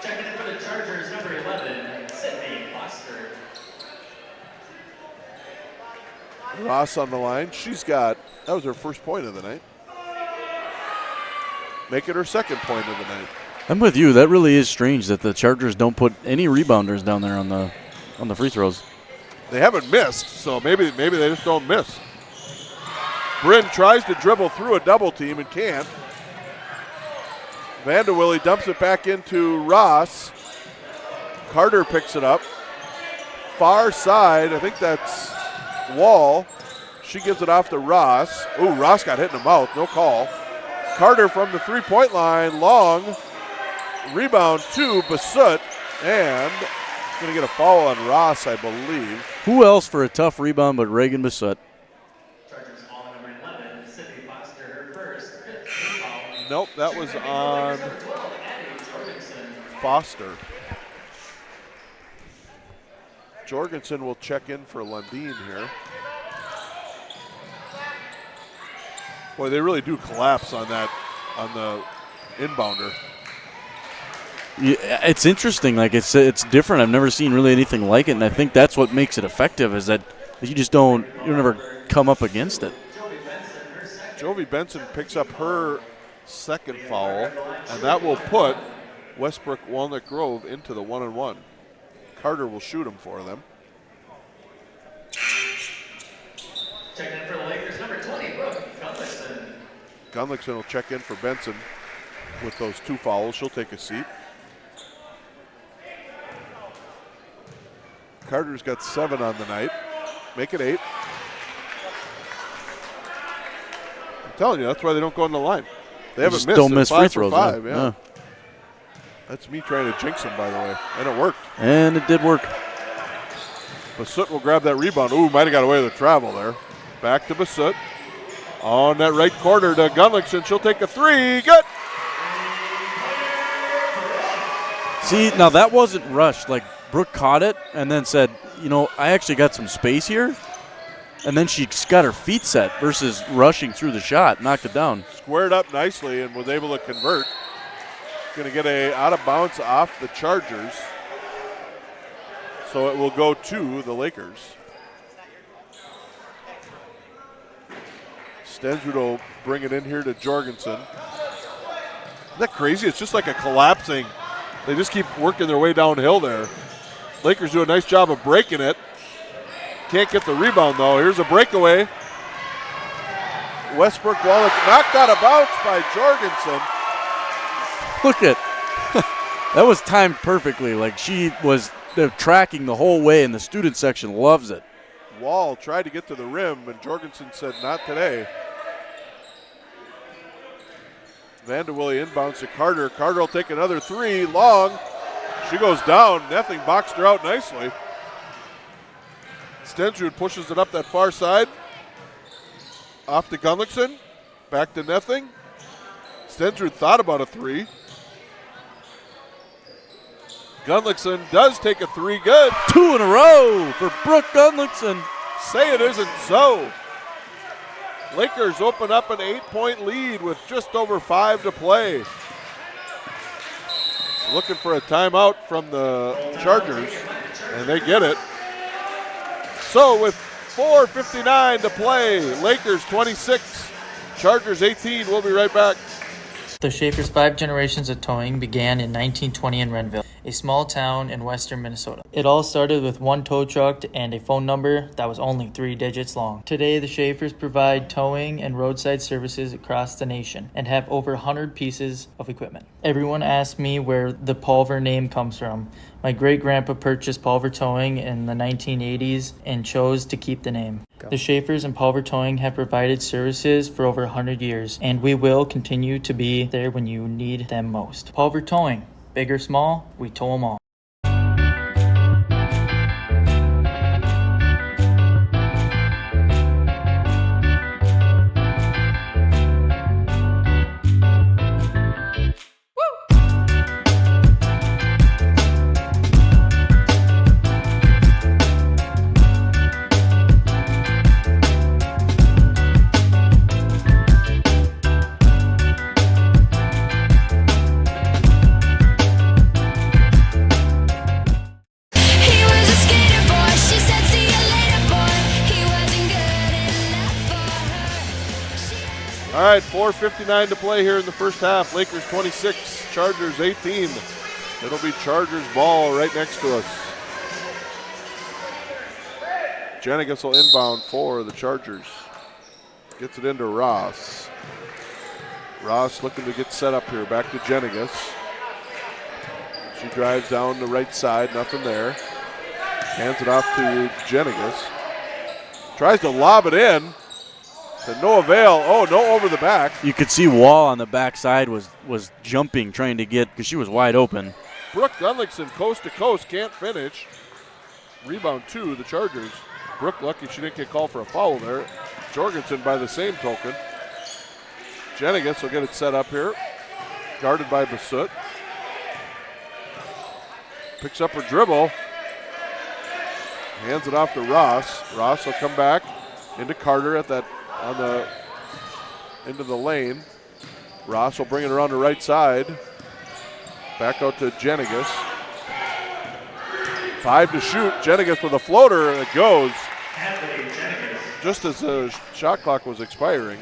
Checking in for the Chargers, number 11, Sydney Foster. Ross on the line. That was her first point of the night. Make it her second point of the night. I'm with you. That really is strange that the Chargers don't put any rebounders down there on the free throws. They haven't missed, so maybe they just don't miss. Bryn tries to dribble through a double team and can't. Vandewille dumps it back into Ross. Carter picks it up. Far side, I think that's Wall. She gives it off to Ross. Ooh, Ross got hit in the mouth. No call. Carter from the three-point line. Long. Rebound to Basut. And going to get a foul on Ross, I believe. Who else for a tough rebound but Reagan Basut? Nope, that was on Foster. Jorgensen will check in for Lundeen here. Boy, they really do collapse on that, on the inbounder. Yeah, it's interesting. Like it's different. I've never seen really anything like it, and I think that's what makes it effective. Is that you just don't never come up against it. Jovi Benson picks up her second foul, and that will put Westbrook Walnut Grove into the 1-on-1. Carter will shoot him for them. Checking in for the Lakers, number 20, Brooke Gunlickson. Gunlickson will check in for Benson with those 2 fouls. She'll take a seat. Carter's got 7 on the night. Make it 8. I'm telling you, that's why they don't go on the line. They haven't missed. Don't miss free 5 for throws. 5, Yeah. That's me trying to jinx him, by the way. And it worked. And it did work. Basut will grab that rebound. Ooh, might have got away with the travel there. Back to Basut. On that right corner to Gunlickson. She'll take a 3. Good. See, now that wasn't rushed. Like, Brooke caught it and then said, I actually got some space here. And then she got her feet set versus rushing through the shot, knocked it down. Squared up nicely and was able to convert. Going to get a out of bounds off the Chargers. So it will go to the Lakers. Stensrud will bring it in here to Jorgensen. Isn't that crazy? It's just like a collapsing. They just keep working their way downhill there. Lakers do a nice job of breaking it. Can't get the rebound, though. Here's a breakaway. Westbrook Wallach knocked out of bounds by Jorgensen. Look at that was timed perfectly. Like she was tracking the whole way, and the student section loves it. Wall tried to get to the rim, and Jorgensen said, not today. Vanderwilly inbounds to Carter. Carter will take another 3. Long. She goes down. Nething boxed her out nicely. Stensrud pushes it up that far side. Off to Gunlickson. Back to Nething. Stensrud thought about a 3. Gunlickson does take a 3. Good. 2 in a row for Brooke Gunlickson. Say it isn't so. Lakers open up an 8-point lead with just over 5 to play. Looking for a timeout from the Chargers, and they get it. So with 4:59 to play, Lakers 26, Chargers 18. We'll be right back. The Schaefer's 5 generations of towing began in 1920 in Renville, a small town in western Minnesota. It all started with 1 tow truck and a phone number that was only 3 digits long. Today, the Schaefers provide towing and roadside services across the nation and have over 100 pieces of equipment. Everyone asks me where the Pulver name comes from. My great-grandpa purchased Pulver Towing in the 1980s and chose to keep the name. The Schaefers and Pulver Towing have provided services for over 100 years, and we will continue to be there when you need them most. Pulver Towing. Big or small, we tow them all. All right, 4:59 to play here in the first half. Lakers 26, Chargers 18. It'll be Chargers ball right next to us. Jenigas will inbound for the Chargers. Gets it into Ross. Ross looking to get set up here. Back to Jenigas. She drives down the right side. Nothing there. Hands it off to Jenigas. Tries to lob it in to no avail. Oh, no over the back. You could see Wall on the backside was jumping, trying to get, because she was wide open. Brooke Gunlickson, coast to coast, can't finish. Rebound 2, the Chargers. Brooke lucky she didn't get called for a foul there. Jorgensen by the same token. Jenigas will get it set up here. Guarded by Basut. Picks up her dribble. Hands it off to Ross. Ross will come back into Carter at that into the lane. Ross will bring it around the right side. Back out to Jenigas. 5 to shoot. Jenigas with a floater, and it goes just as the shot clock was expiring.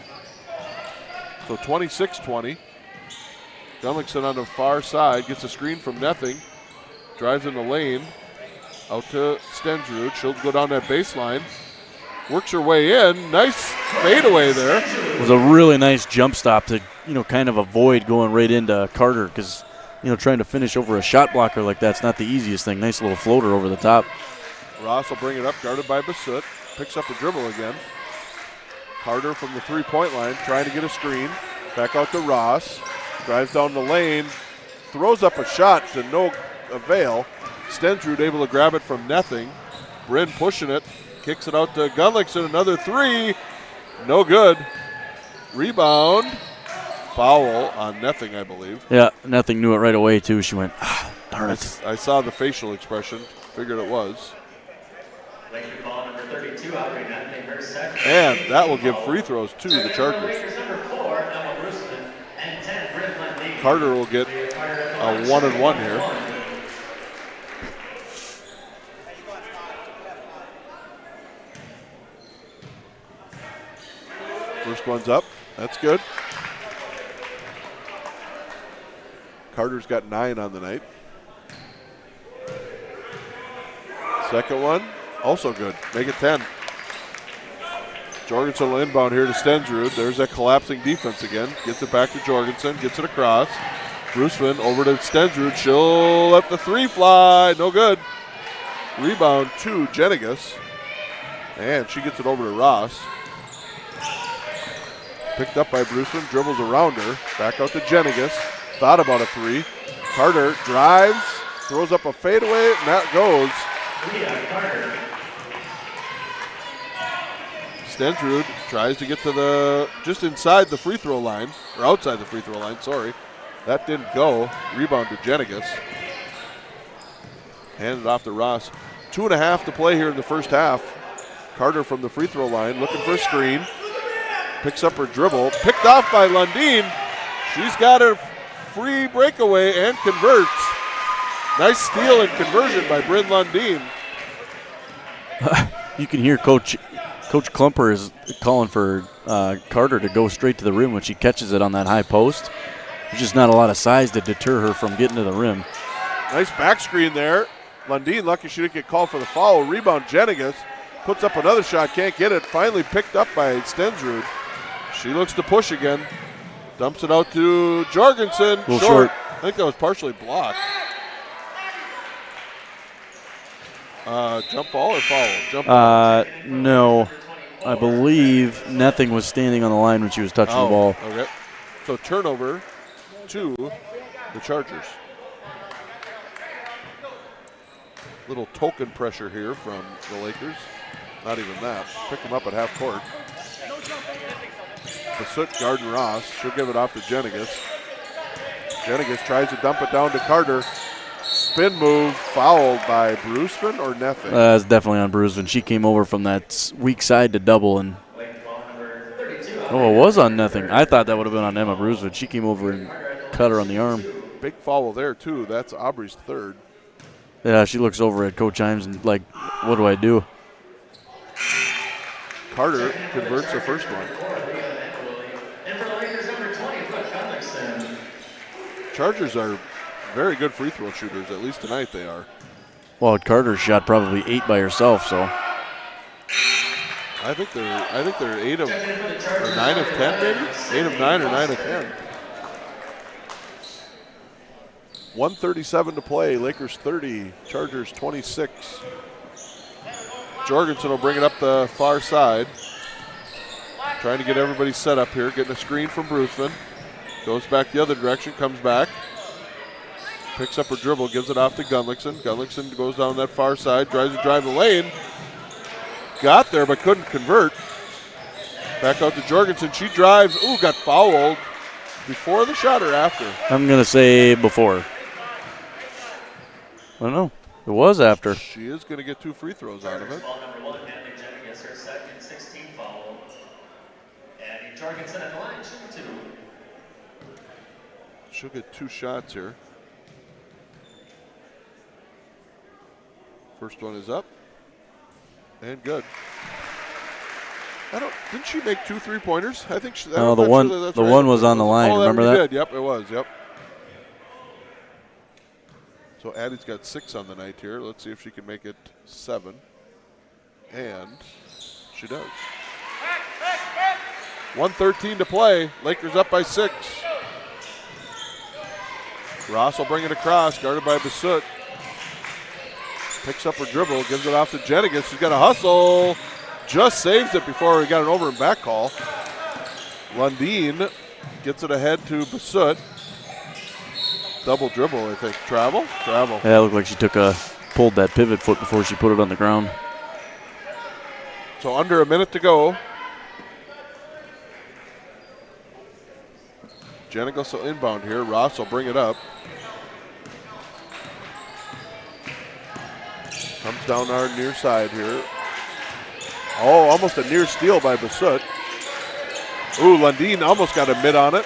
So 26-20. Gunlickson on the far side gets a screen from Nething. Drives in the lane. Out to Stensrud. She'll go down that baseline. Works her way in. Nice fadeaway there. It was a really nice jump stop to, kind of avoid going right into Carter, because, trying to finish over a shot blocker like that's not the easiest thing. Nice little floater over the top. Ross will bring it up, guarded by Basut. Picks up the dribble again. Carter from the three-point line, trying to get a screen. Back out to Ross. Drives down the lane. Throws up a shot to no avail. Stensrud able to grab it from Nething. Bryn pushing it. Kicks it out to Gunlickson. Another 3. No good. Rebound. Foul on Nething, I believe. Yeah, Nething knew it right away, too. She went, darn it. I saw the facial expression. Figured it was. And that will give free throws to the Chargers. Carter will get a 1-and-1 here. First one's up. That's good. Carter's got 9 on the night. Second one, also good. Make it 10. Jorgensen will inbound here to Stensrud. There's that collapsing defense again. Gets it back to Jorgensen. Gets it across. Bruceman over to Stensrud. She'll let the 3 fly. No good. Rebound to Jenigas. And she gets it over to Ross. Picked up by Bruceman. Dribbles around her. Back out to Jenigas. Thought about a 3. Carter drives. Throws up a fadeaway. And that goes. Stensrud tries to get to just inside the free throw line, or outside the free throw line, sorry. That didn't go. Rebound to Jenigas. Handed off to Ross. 2.5 to play here in the first half. Carter from the free throw line looking for a screen. Picks up her dribble. Picked off by Lundeen. She's got a free breakaway and converts. Nice steal and conversion by Bryn Lundeen. You can hear Coach Klumper is calling for Carter to go straight to the rim when she catches it on that high post. There's just not a lot of size to deter her from getting to the rim. Nice back screen there. Lundeen lucky she didn't get called for the foul. Rebound Jenigas. Puts up another shot, can't get it. Finally picked up by Stensrud. She looks to push again. Dumps it out to Jorgensen. Short. I think that was partially blocked. Jump ball or foul? Jump ball. No. I believe Nething was standing on the line when she was touching the ball. Okay. So turnover to the Chargers. Little token pressure here from the Lakers. Not even that. Pick them up at half court. Basut guarding Ross. She'll give it off to Jenigas. Jenigas tries to dump it down to Carter. Spin move fouled by Bruceman or Nething? That's definitely on Bruceman. She came over from that weak side to double, and it was on Nething. I thought that would have been on Emma Bruceman. She came over and cut her on the arm. Big foul there too. That's Aubrey's third. Yeah, she looks over at Coach Himes and like, what do I do? Carter converts the first one. Chargers are very good free throw shooters, at least tonight they are. Well, Carter shot probably 8 by herself, so. I think they're 8 of, or 9 of 10 maybe? 8 of 9 or 9 of 10. 1:37 to play, Lakers 30, Chargers 26. Jorgensen will bring it up the far side. Trying to get everybody set up here. Getting a screen from Bruthman. Goes back the other direction, comes back. Picks up her dribble, gives it off to Gunlickson. Gunlickson goes down that far side, tries to drive the lane. Got there, but couldn't convert. Back out to Jorgensen. She drives. Ooh, got fouled. Before the shot or after? I'm going to say before. I don't know. It was after. She is going to get 2 free throws out of it. Jorgensen at the line, 2. She'll get 2 shots here. First one is up. And good. Didn't she make 2 3-pointers? I think she. No, the one was on the line. Remember that? Did. Yep, it was. Yep. So Addie's got 6 on the night here. Let's see if she can make it 7. And she does. 1:13 to play. Lakers up by 6. Ross will bring it across, guarded by Basut. Picks up her dribble, gives it off to Jenigan. She's got a hustle. Just saves it before we got an over and back call. Lundeen gets it ahead to Basut. Double dribble, I think. Travel? Travel. Yeah, it looked like she pulled that pivot foot before she put it on the ground. So under a minute to go. Jenigan will inbound here. Ross will bring it up. Comes down our near side here. Oh, almost a near steal by Basut. Ooh, Lundeen almost got a mid on it.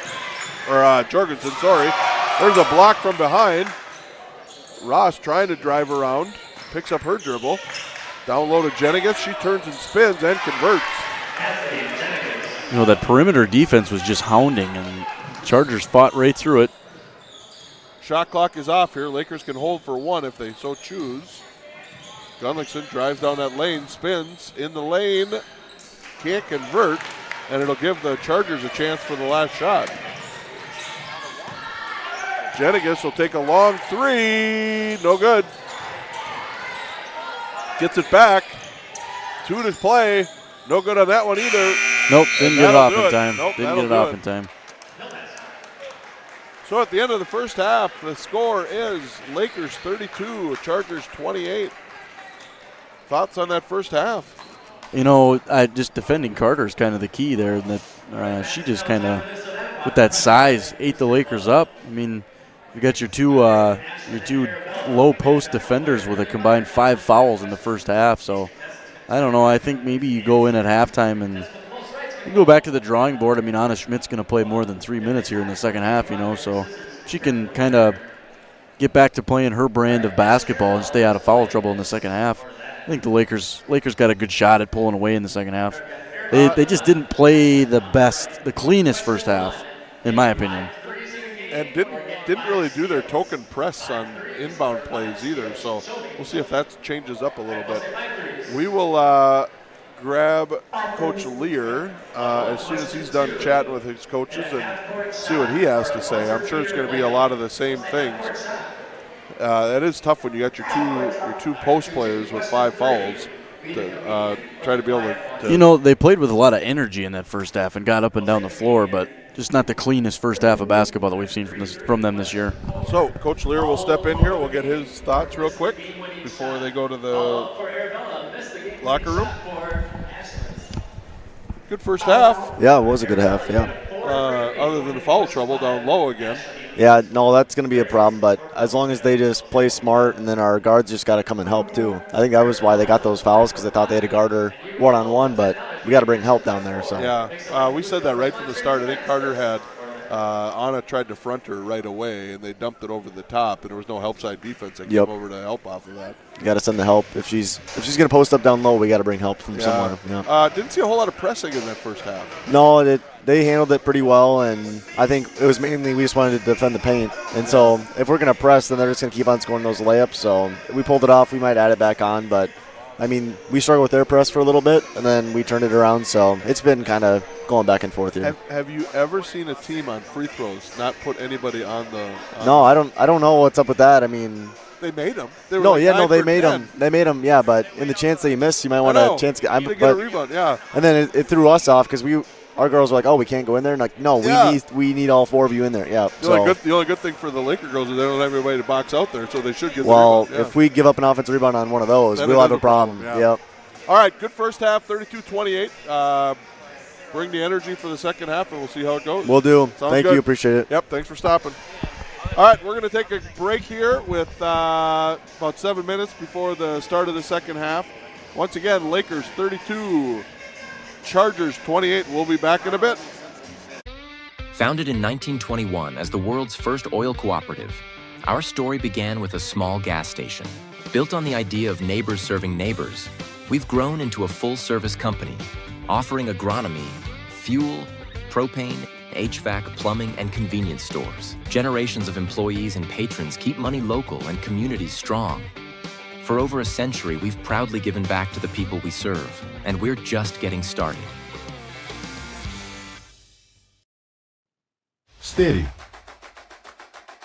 Or Jorgensen, sorry. There's a block from behind. Ross trying to drive around. Picks up her dribble. Down low to Jenigan. She turns and spins and converts. You know, that perimeter defense was just hounding, and Chargers fought right through it. Shot clock is off here. Lakers can hold for 1 if they so choose. Gunlickson drives down that lane, spins in the lane, can't convert, and it'll give the Chargers a chance for the last shot. Jenigan will take a long 3, no good. Gets it back, 2 to play, no good on that one either. Nope, didn't get it off in time. Nope, didn't get it off in time. So at the end of the first half, the score is Lakers 32, Chargers 28. Thoughts on that first half? You know, just defending Carter is kind of the key there. That she just kind of, with that size, ate the Lakers up. I mean, you got your two low post defenders with a combined 5 fouls in the first half. So I don't know. I think maybe you go in at halftime and you go back to the drawing board. I mean, Anna Schmidt's going to play more than 3 minutes here in the second half. You know, so she can kind of get back to playing her brand of basketball and stay out of foul trouble in the second half. I think the Lakers got a good shot at pulling away in the second half. They just didn't play the cleanest first half, in my opinion. And didn't really do their token press on inbound plays either. So we'll see if that changes up a little bit. We will grab Coach Lear as soon as he's done chatting with his coaches and see what he has to say. I'm sure it's going to be a lot of the same things. That is tough when you got your two post players with 5 fouls to try to be able to. You know, they played with a lot of energy in that first half and got up and down the floor, but just not the cleanest first half of basketball that we've seen from them this year. So Coach Lear will step in here. We'll get his thoughts real quick before they go to the locker room. Good first half. Yeah, it was a good half, yeah. Other than the foul trouble down low again. Yeah, no, that's going to be a problem, but as long as they just play smart and then our guards just got to come and help too. I think that was why they got those fouls, because they thought they had to guard her one-on-one, but we got to bring help down there. So yeah, we said that right from the start. I think Carter had Anna tried to front her right away, and they dumped it over the top, and there was no help side defense that came over to help off of that. You got to send the help. If she's going to post up down low, we got to bring help from somewhere. Yeah. Didn't see a whole lot of pressing in that first half. No, they handled it pretty well, and I think it was mainly we just wanted to defend the paint. And so if we're going to press, then they're just going to keep on scoring those layups. So we pulled it off. We might add it back on, but I mean, we struggled with their press for a little bit, and then we turned it around. So it's been kind of going back and forth here. Have you ever seen a team on free throws not put anybody on the? No, I don't know what's up with that. I mean, They made them. They were No, like yeah, no, 9 they for made 10. them. They made them, yeah. But in the chance that you miss, you might want a chance. To get a rebound, yeah. And then it threw us off because our girls were like, "Oh, we can't go in there." And like, no, Yeah. we need all 4 of you in there. Yeah. The only good thing for the Laker girls is they don't have anybody to box out there, so they should get the Well, rebound. Yeah. if we give up an offensive rebound on one of those, Then we'll it have is a problem. yeah. Yep. All right, good first half, 32-28. Bring the energy for the second half, and we'll see how it goes. We'll do. Sounds Thank good. you. Appreciate it. Yep, thanks for stopping. All right, we're going to take a break here with about 7 minutes before the start of the second half. Once again, Lakers 32, Chargers 28. We'll be back in a bit. Founded in 1921 as the world's first oil cooperative, our story began with a small gas station. Built on the idea of neighbors serving neighbors, we've grown into a full-service company, offering agronomy, fuel, propane, HVAC, plumbing, and convenience stores. Generations of employees and patrons keep money local and communities strong. For over a century, we've proudly given back to the people we serve, and we're just getting started. Steady.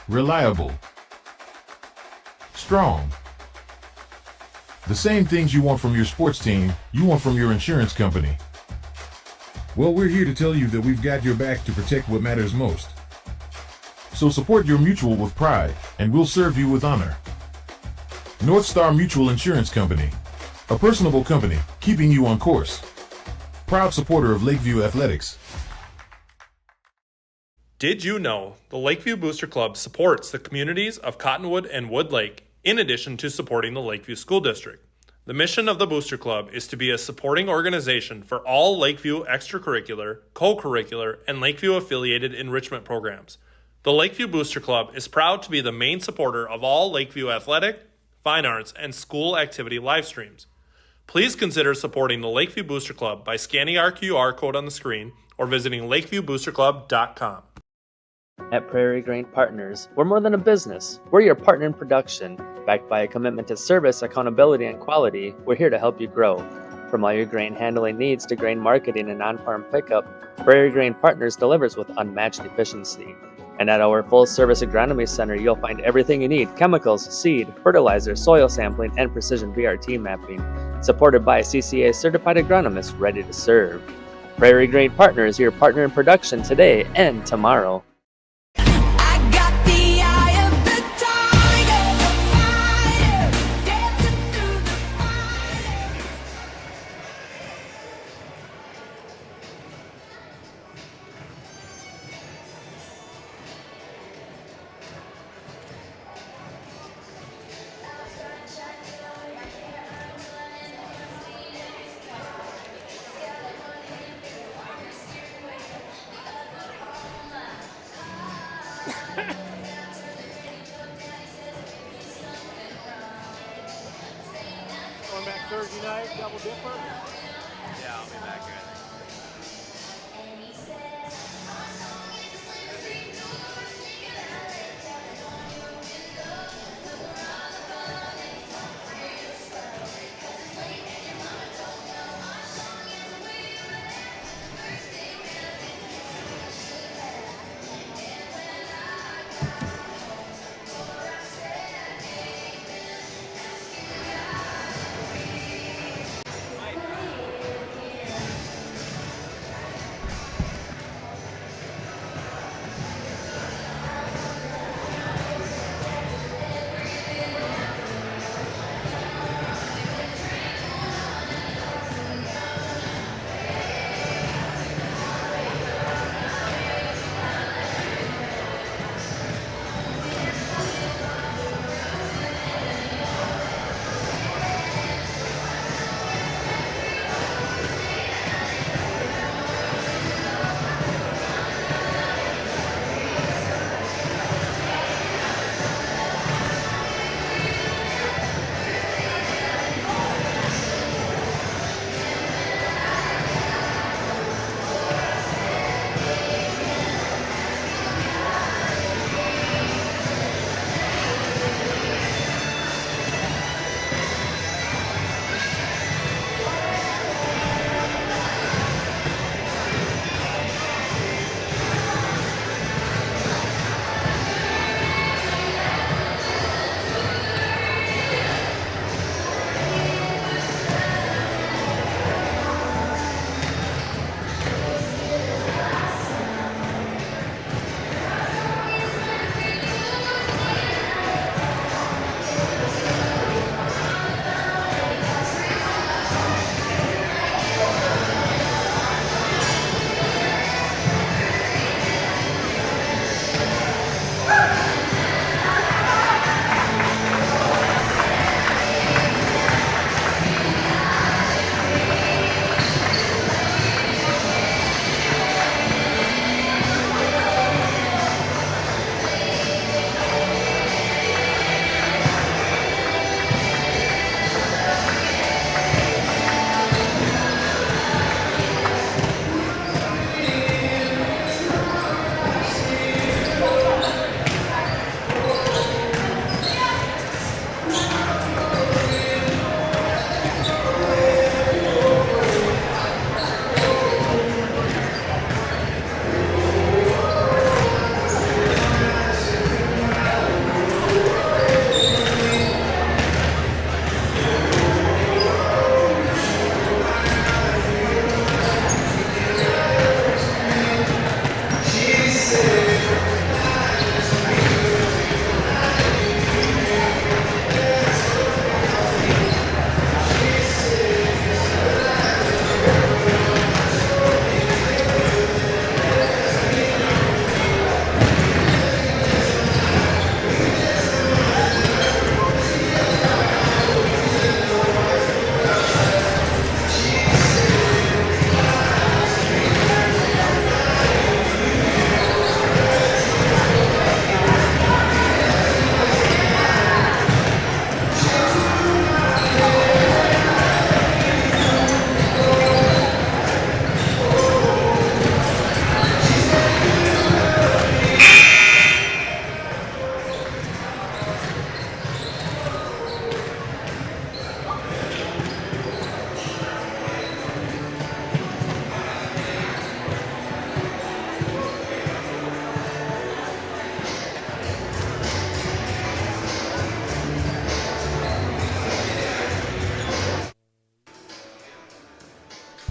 Reliable. Strong. The same things you want from your sports team, you want from your insurance company. Well, we're here to tell you that we've got your back to protect what matters most. So support your mutual with pride, and we'll serve you with honor. North Star Mutual Insurance Company. A personable company, keeping you on course. Proud supporter of Lakeview Athletics. Did you know the Lakeview Booster Club supports the communities of Cottonwood and Wood Lake in addition to supporting the Lakeview School District? The mission of the Booster Club is to be a supporting organization for all Lakeview extracurricular, co-curricular, and Lakeview-affiliated enrichment programs. The Lakeview Booster Club is proud to be the main supporter of all Lakeview athletic, fine arts, and school activity live streams. Please consider supporting the Lakeview Booster Club by scanning our QR code on the screen or visiting lakeviewboosterclub.com. At Prairie Grain Partners, we're more than a business. We're your partner in production. Backed by a commitment to service, accountability, and quality, we're here to help you grow. From all your grain handling needs to grain marketing and on-farm pickup, Prairie Grain Partners delivers with unmatched efficiency. And at our full-service agronomy center, you'll find everything you need: chemicals, seed, fertilizer, soil sampling, and precision VRT mapping. Supported by CCA-certified agronomists ready to serve. Prairie Grain Partners, your partner in production today and tomorrow. Going back Thursday night, double dipper? Yeah, I'll be back here, I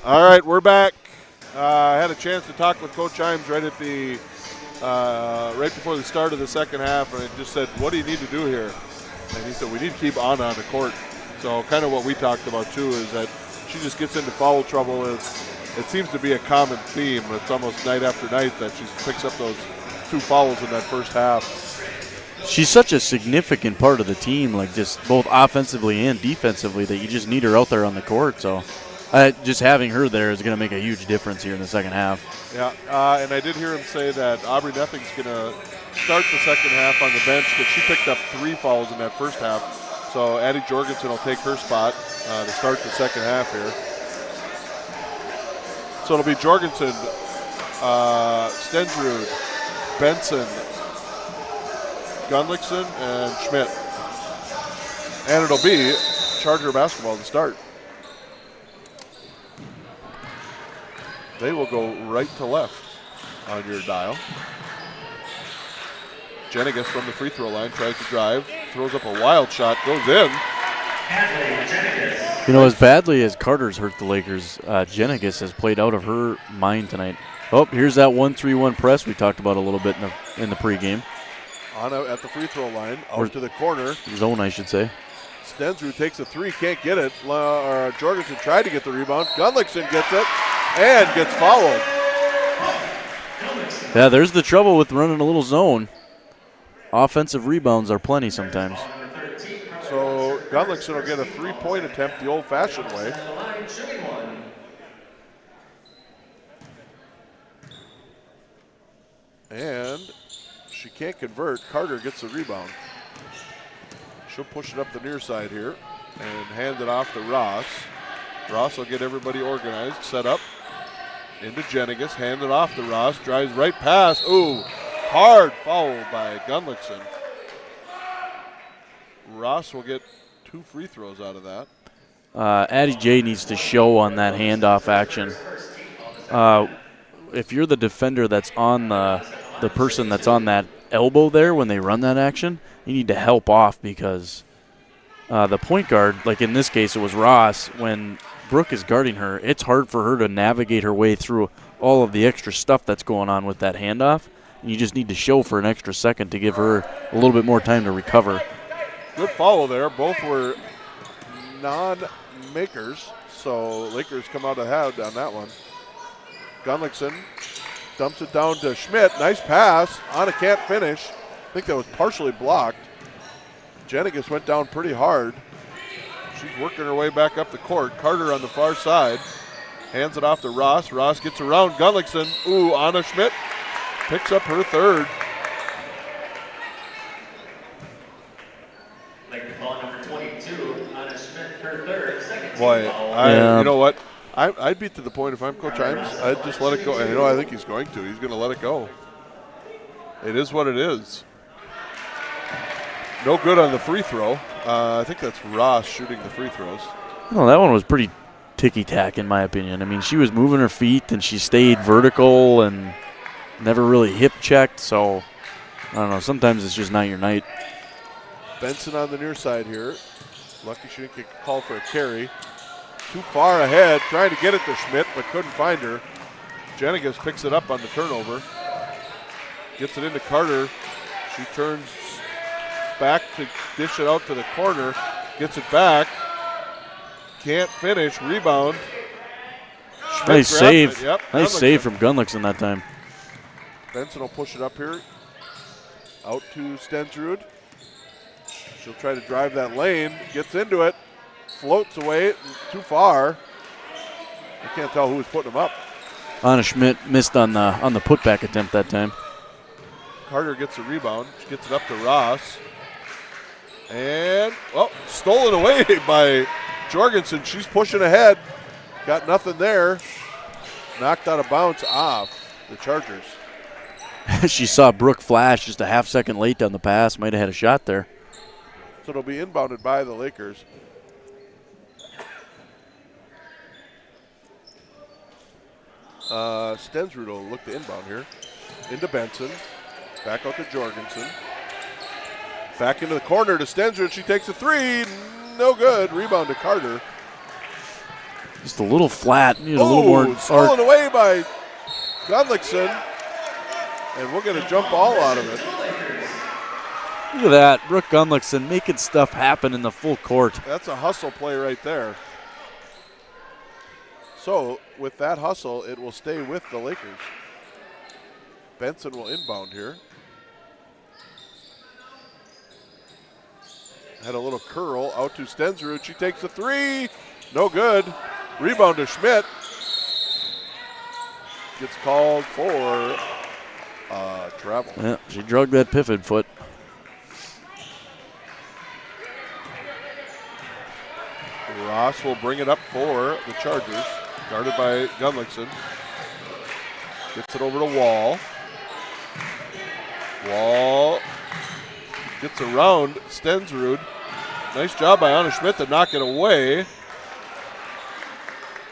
All right, we're back. I had a chance to talk with Coach Imes right at the right before the start of the second half, and I just said, "What do you need to do here?" And he said, "We need to keep Anna on the court." So kind of what we talked about too is that she just gets into foul trouble. It seems to be a common theme. It's almost night after night that she picks up those 2 fouls in that first half. She's such a significant part of the team, like just both offensively and defensively, that you just need her out there on the court. So just having her there is going to make a huge difference here in the second half. Yeah, and I did hear him say that Aubrey Nething's going to start the second half on the bench, because she picked up 3 fouls in that first half. So Addie Jorgensen will take her spot to start the second half here. So it'll be Jorgensen, Stensrud, Benson, Gunlickson, and Schmidt. And it'll be Charger basketball to start. They will go right to left on your dial. Jenigas from the free throw line tries to drive, throws up a wild shot, goes in. You know, as badly as Carter's hurt the Lakers, Jenigas has played out of her mind tonight. Oh, here's that 1-3-1 press we talked about a little bit in the pregame. Anna at the free throw line, out to the corner. Zone, I should say. Stensrud takes a 3, can't get it. Jorgensen tried to get the rebound. Gunlickson gets it and gets fouled. Yeah, there's the trouble with running a little zone. Offensive rebounds are plenty sometimes. So Gunlickson will get a 3-point attempt the old-fashioned way. And she can't convert. Carter gets the rebound. She'll push it up the near side here and hand it off to Ross. Ross will get everybody organized, set up into Jenigas, hand it off to Ross, drives right past. Ooh, hard foul by Gunlickson. Ross will get 2 free throws out of that. Addie J needs to show on that handoff action. If you're the defender that's on the person that's on that elbow there when they run that action, you need to help off, because the point guard, like in this case it was Ross, when Brooke is guarding her, it's hard for her to navigate her way through all of the extra stuff that's going on with that handoff. And you just need to show for an extra second to give her a little bit more time to recover. Good follow there. Both were non-makers, so Lakers come out ahead on that one. Gunlickson dumps it down to Schmidt. Nice pass. Anna can't finish. I think that was partially blocked. Jenigas went down pretty hard. She's working her way back up the court. Carter on the far side. Hands it off to Ross. Ross gets around Gunlickson. Ooh, Anna Schmidt picks up her 3rd. Boy, you know what? I'd be to the point, if I'm Coach Imes, I'd just let it go. And I think he's going to. He's going to let it go. It is what it is. No good on the free throw. I think that's Ross shooting the free throws. Well, that one was pretty ticky-tack in my opinion. I mean, she was moving her feet and she stayed vertical and never really hip checked. So, I don't know. Sometimes it's just not your night. Benson on the near side here. Lucky she didn't get called for a carry. Too far ahead, trying to get it to Schmidt, but couldn't find her. Jenigas picks it up on the turnover. Gets it into Carter. She turns back to dish it out to the corner. Gets it back. Can't finish. Rebound. Schmidt nice save. It. Yep. Nice save from Gunlickson that time. Benson will push it up here. Out to Stensrud. She'll try to drive that lane. Gets into it. Floats away too far. I can't tell who was putting them up. Anna Schmidt missed on the putback attempt that time. Carter gets a rebound. She gets it up to Ross. And, stolen away by Jorgensen. She's pushing ahead. Got nothing there. Knocked out of bounds off the Chargers. She saw Brooke flash just a half second late down the pass. Might have had a shot there. So it'll be inbounded by the Lakers. Stensrud will look to inbound here. Into Benson. Back out to Jorgensen. Back into the corner to Stensrud. She takes a 3. No good. Rebound to Carter. Just a little flat. Need a little more. Stolen away by Gunlickson. And we'll get a jump ball out of it. Look at that. Brooke Gunlickson making stuff happen in the full court. That's a hustle play right there. So, with that hustle, it will stay with the Lakers. Benson will inbound here. Had a little curl out to Stensrud. She takes a three. No good. Rebound to Schmidt. Gets called for travel. Yeah, she drugged that pivot foot. Ross will bring it up for the Chargers. Guarded by Gunlickson. Gets it over to Wall. Wall gets around Stensrud. Nice job by Anna Schmidt to knock it away.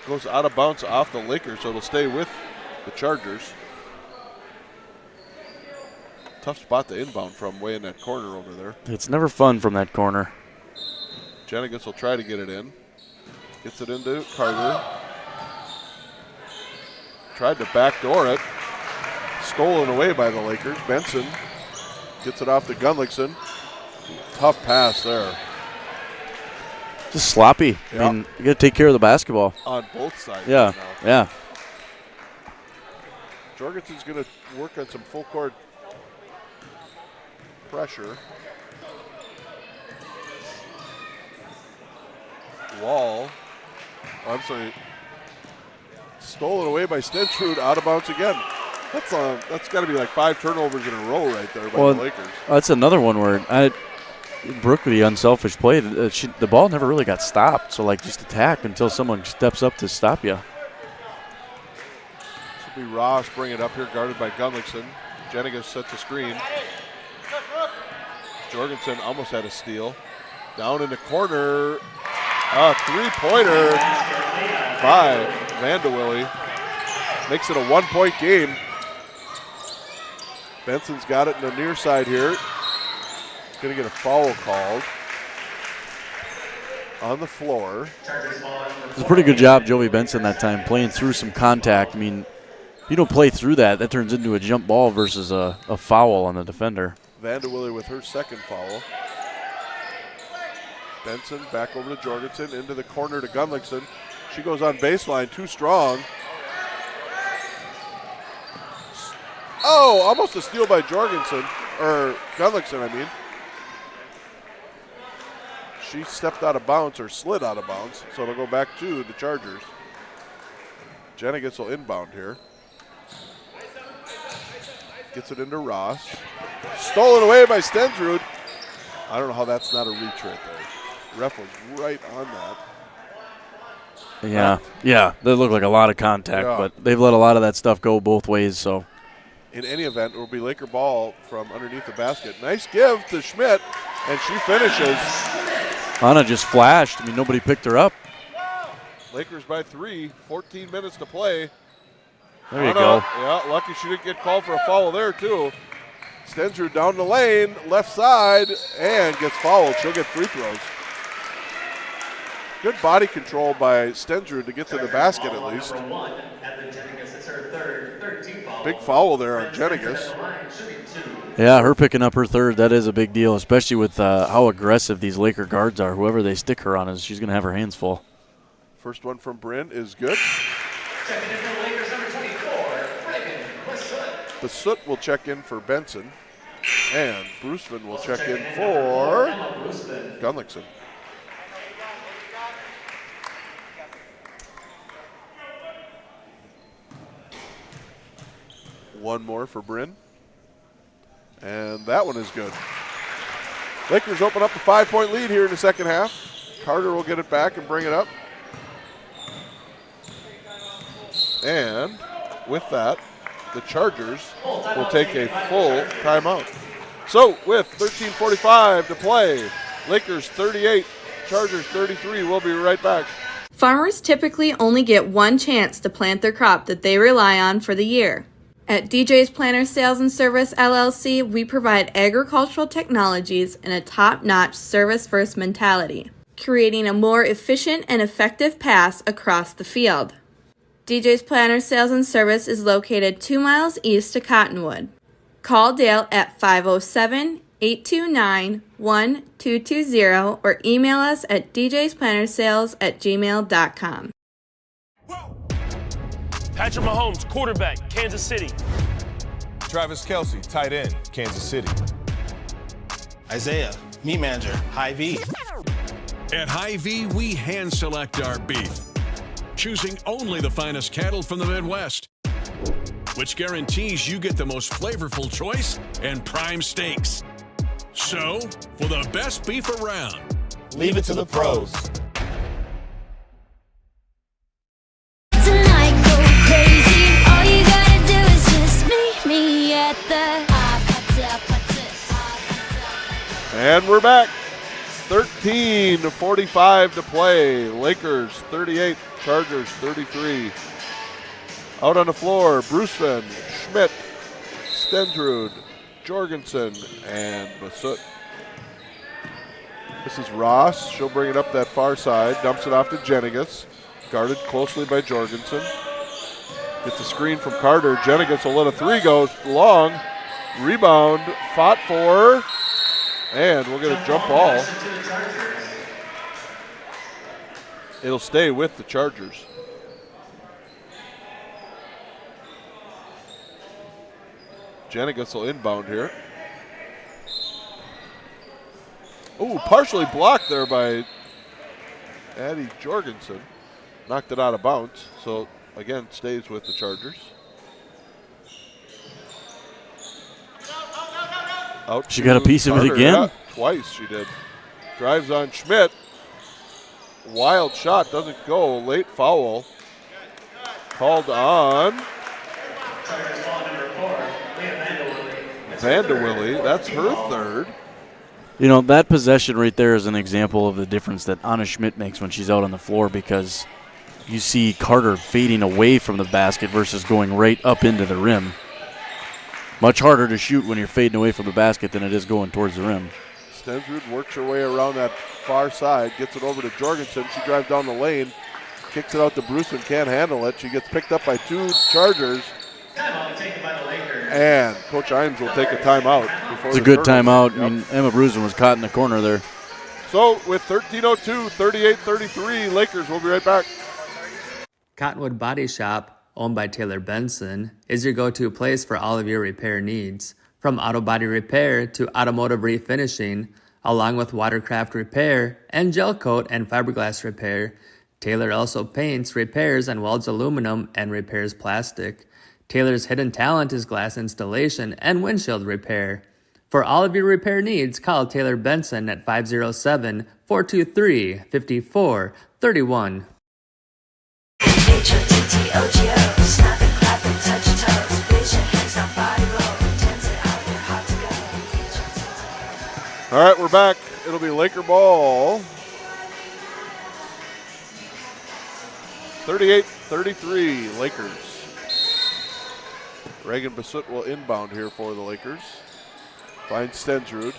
Goes out of bounds off the Lakers, so it'll stay with the Chargers. Tough spot to inbound from way in that corner over there. It's never fun from that corner. Jenigas will try to get it in. Gets it into Carter. Tried to backdoor it. Stolen away by the Lakers. Benson gets it off to Gunlickson. Tough pass there. Just sloppy. Yep. I mean, you got to take care of the basketball. On both sides. Yeah, yeah. Jorgensen's going to work on some full court pressure. Wall. Oh, I'm sorry. Stolen away by Stensrud, out of bounds again. That's got to be like 5 turnovers in a row right there by the Lakers. That's another one where Brooke, the unselfish play, the ball never really got stopped. So, like, just attack until someone steps up to stop you. This will be Ross bring it up here, guarded by Gunlickson. Jenigas sets the screen. Jorgensen almost had a steal. Down in the corner. A three-pointer by Vandewille. Makes it a 1-point game. Benson's got it in the near side here. Going to get a foul called on the floor. It's a pretty good job, Joey Benson, that time, playing through some contact. I mean, if you don't play through that, that turns into a jump ball versus a foul on the defender. Vandewille with her second foul. Benson back over to Jorgensen, into the corner to Gunlickson. She goes on baseline, too strong. Oh, almost a steal by Jorgensen, or Gunlickson, I mean. She stepped out of bounds, or slid out of bounds, so it'll go back to the Chargers. Jenigas will inbound here. Gets it into Ross. Stolen away by Stensrud. I don't know how that's not a reach right there. Ref was right on that. Yeah, they look like a lot of contact, but they've let a lot of that stuff go both ways. So, in any event, it will be Laker ball from underneath the basket. Nice give to Schmidt, and she finishes. Anna just flashed. I mean, nobody picked her up. Lakers by 3, 14 minutes to play. There you go. Yeah, lucky she didn't get called for a foul there, too. Stensrud down the lane, left side, and gets fouled. She'll get free throws. Good body control by Stensrud to get to the basket at least. Big foul there on Jenigas. Yeah, her picking up her third, that is a big deal, especially with how aggressive these Laker guards are. Whoever they stick her on, she's going to have her hands full. First one from Bryn is good. Basut will check in for Benson, and Bruceman will check in for Gunlickson. One more for Bryn. And that one is good. Lakers open up a 5-point lead here in the second half. Carter will get it back and bring it up. And with that, the Chargers will take a full timeout. So with 13:45 to play, Lakers 38, Chargers 33. We'll be right back. Farmers typically only get one chance to plant their crop that they rely on for the year. At DJ's Planter Sales and Service LLC, we provide agricultural technologies and a top-notch service-first mentality. creating a more efficient and effective pass across the field. DJ's Planner Sales and Service is located 2 miles east of Cottonwood. Call Dale at 507-829-1220 or email us at djsplannersales@gmail.com. Patrick Mahomes, quarterback, Kansas City. Travis Kelce, tight end, Kansas City. Isaiah, meat manager, Hy-Vee. At Hy-Vee, we hand select our beef, choosing only the finest cattle from the Midwest, which guarantees you get the most flavorful choice and prime steaks. So, for the best beef around, leave it to the pros. Tonight go crazy. All you gotta do is just meet me at the And we're back. 13:45 to play. Lakers 38, Chargers 33. Out on the floor, Bruceman, Schmidt, Stendrud, Jorgensen, and Basut. This is Ross. She'll bring it up that far side. Dumps it off to Jenigas. Guarded closely by Jorgensen. Gets a screen from Carter. Jenigas will let a three go long. Rebound, fought for, and we'll get a jump ball. It'll stay with the Chargers. Jenigas will inbound here. Ooh, partially blocked there by Addie Jorgensen. Knocked it out of bounds, so again, stays with the Chargers. Out She got a piece of it again? Yeah, twice she did. Drives on Schmidt. Wild shot, doesn't go. Late foul. Called on Vandewille. That's her third. You know, that possession right there is an example of the difference that Anna Schmidt makes when she's out on the floor, because you see Carter fading away from the basket versus going right up into the rim. Much harder to shoot when you're fading away from the basket than it is going towards the rim. Stensrud works her way around that far side, gets it over to Jorgensen. She drives down the lane, kicks it out to Bruce and can't handle it. She gets picked up by two Chargers. And Coach Imes will take a timeout. It's a good timeout. Yep. I mean, Emma Brusen was caught in the corner there. So with 13:02, 38-33, Lakers. We'll be right back. Cottonwood Body Shop, owned by Taylor Benson, is your go-to place for all of your repair needs. From auto body repair to automotive refinishing, along with watercraft repair and gel coat and fiberglass repair, Taylor also paints, repairs, and welds aluminum and repairs plastic. Taylor's hidden talent is glass installation and windshield repair. For all of your repair needs, call Taylor Benson at 507-423-5431. All right, we're back. It'll be Laker ball. 38-33, Lakers. Reagan Basut will inbound here for the Lakers. Finds Stensrud.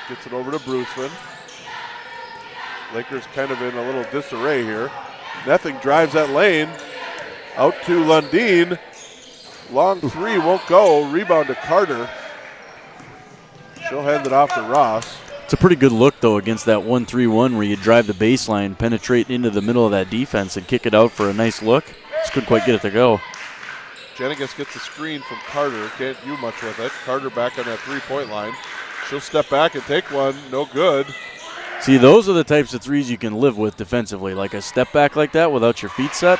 Gets it over to Bruceman. Lakers kind of in a little disarray here. Nothing drives that lane. Out to Lundeen. Long three won't go. Rebound to Carter. She'll hand it off to Ross. It's a pretty good look, though, against that 1-3-1 where you drive the baseline, penetrate into the middle of that defense, and kick it out for a nice look. Just couldn't quite get it to go. Jenigas gets a screen from Carter. Can't do much with it. Carter back on that three-point line. She'll step back and take one. No good. See, those are the types of threes you can live with defensively, like a step back like that without your feet set.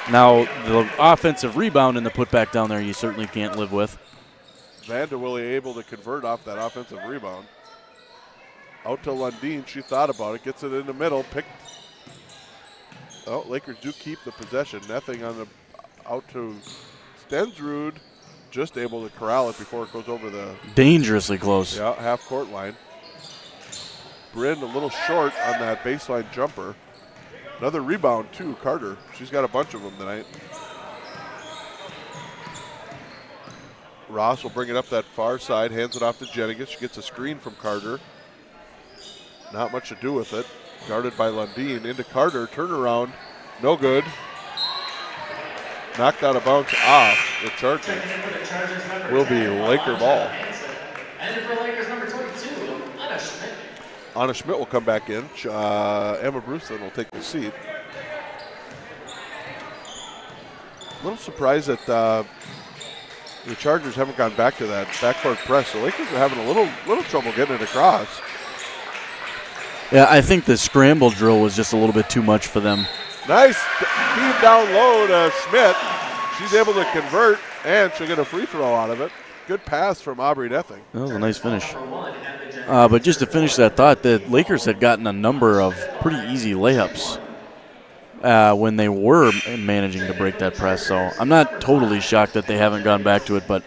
Now, the offensive rebound and the putback down there you certainly can't live with. Vandewille able to convert off that offensive rebound. Out to Lundeen. She thought about it. Gets it in the middle. Picked. Oh, Lakers do keep the possession. Nothing on the out to Stensrud. Just able to corral it before it goes over the dangerously close. Yeah, half court line. Bryn a little short on that baseline jumper. Another rebound too, Carter. She's got a bunch of them tonight. Ross will bring it up that far side, hands it off to Jenigas. She gets a screen from Carter. Not much to do with it. Guarded by Lundeen. Into Carter. Turnaround. No good. Knocked out of bounds off. The Chargers will be Laker ball. And for Lakers number 22, Anna Schmidt. Anna Schmidt will come back in. Emma Brewston will take the seat. A little surprised that the Chargers haven't gone back to that backcourt press. The Lakers are having a little trouble getting it across. Yeah, I think the scramble drill was just a little bit too much for them. Nice feed down low to Schmidt. She's able to convert, and she'll get a free throw out of it. Good pass from Aubrey Dething. That was a nice finish. But just to finish that thought, the Lakers had gotten a number of pretty easy layups when they were managing to break that press. So I'm not totally shocked that they haven't gone back to it. But,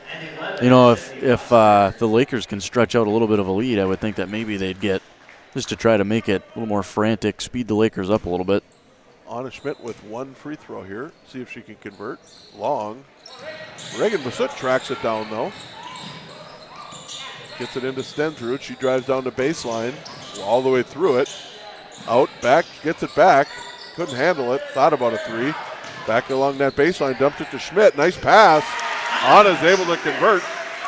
if the Lakers can stretch out a little bit of a lead, I would think that maybe they'd get, just to try to make it a little more frantic, speed the Lakers up a little bit. Anna Schmidt with one free throw here. See if she can convert. Long. Reagan Bassett tracks it down, though. Gets it into Stensrud. She drives down the baseline. All the way through it. Out, back, gets it back. Couldn't handle it. Thought about a three. Back along that baseline. Dumps it to Schmidt. Nice pass. Anna's able to convert.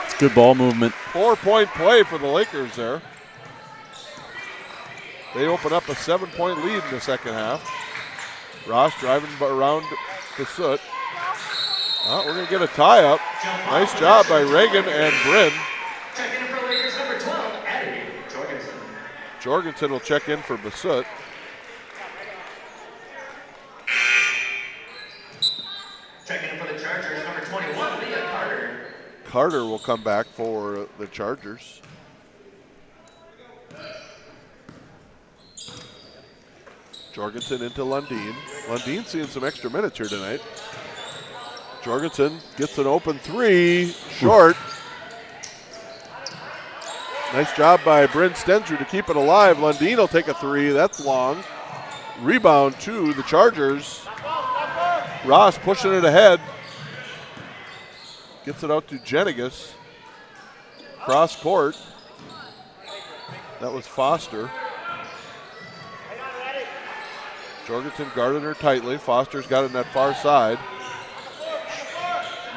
It's good ball movement. 4-point play for the Lakers there. They open up a 7-point lead in the second half. Ross driving around Bassett. We're going to get a tie-up. Nice job by Reagan and Bryn. Check in for Lakers number 12, Addie Jorgensen. Jorgensen will check in for Bassett. Check in for the Chargers, number 21, Leah Carter. Carter will come back for the Chargers. Jorgensen into Lundeen. Lundeen seeing some extra minutes here tonight. Jorgensen gets an open three. Short. Nice job by Bryn Stensrud to keep it alive. Lundeen will take a three. That's long. Rebound to the Chargers. Ross pushing it ahead. Gets it out to Jenigas. Cross court. That was Foster. Jorgensen guarded her tightly. Foster's got it on that far side.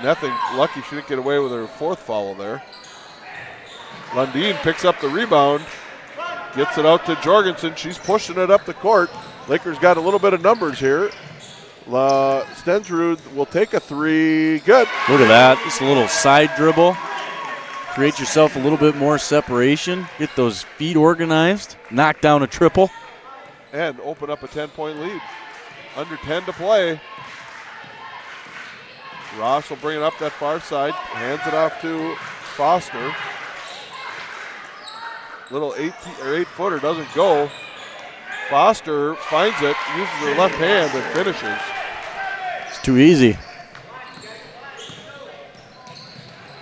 Nothing. Lucky she didn't get away with her fourth foul there. Lundeen picks up the rebound. Gets it out to Jorgensen. She's pushing it up the court. Lakers got a little bit of numbers here. Stensrud will take a three. Good. Look at that. Just a little side dribble. Create yourself a little bit more separation. Get those feet organized. Knock down a triple. And open up a 10-point lead. Under 10 to play. Ross will bring it up that far side. Hands it off to Foster. Little 8-footer doesn't go. Foster finds it, uses her left hand, and finishes. It's too easy.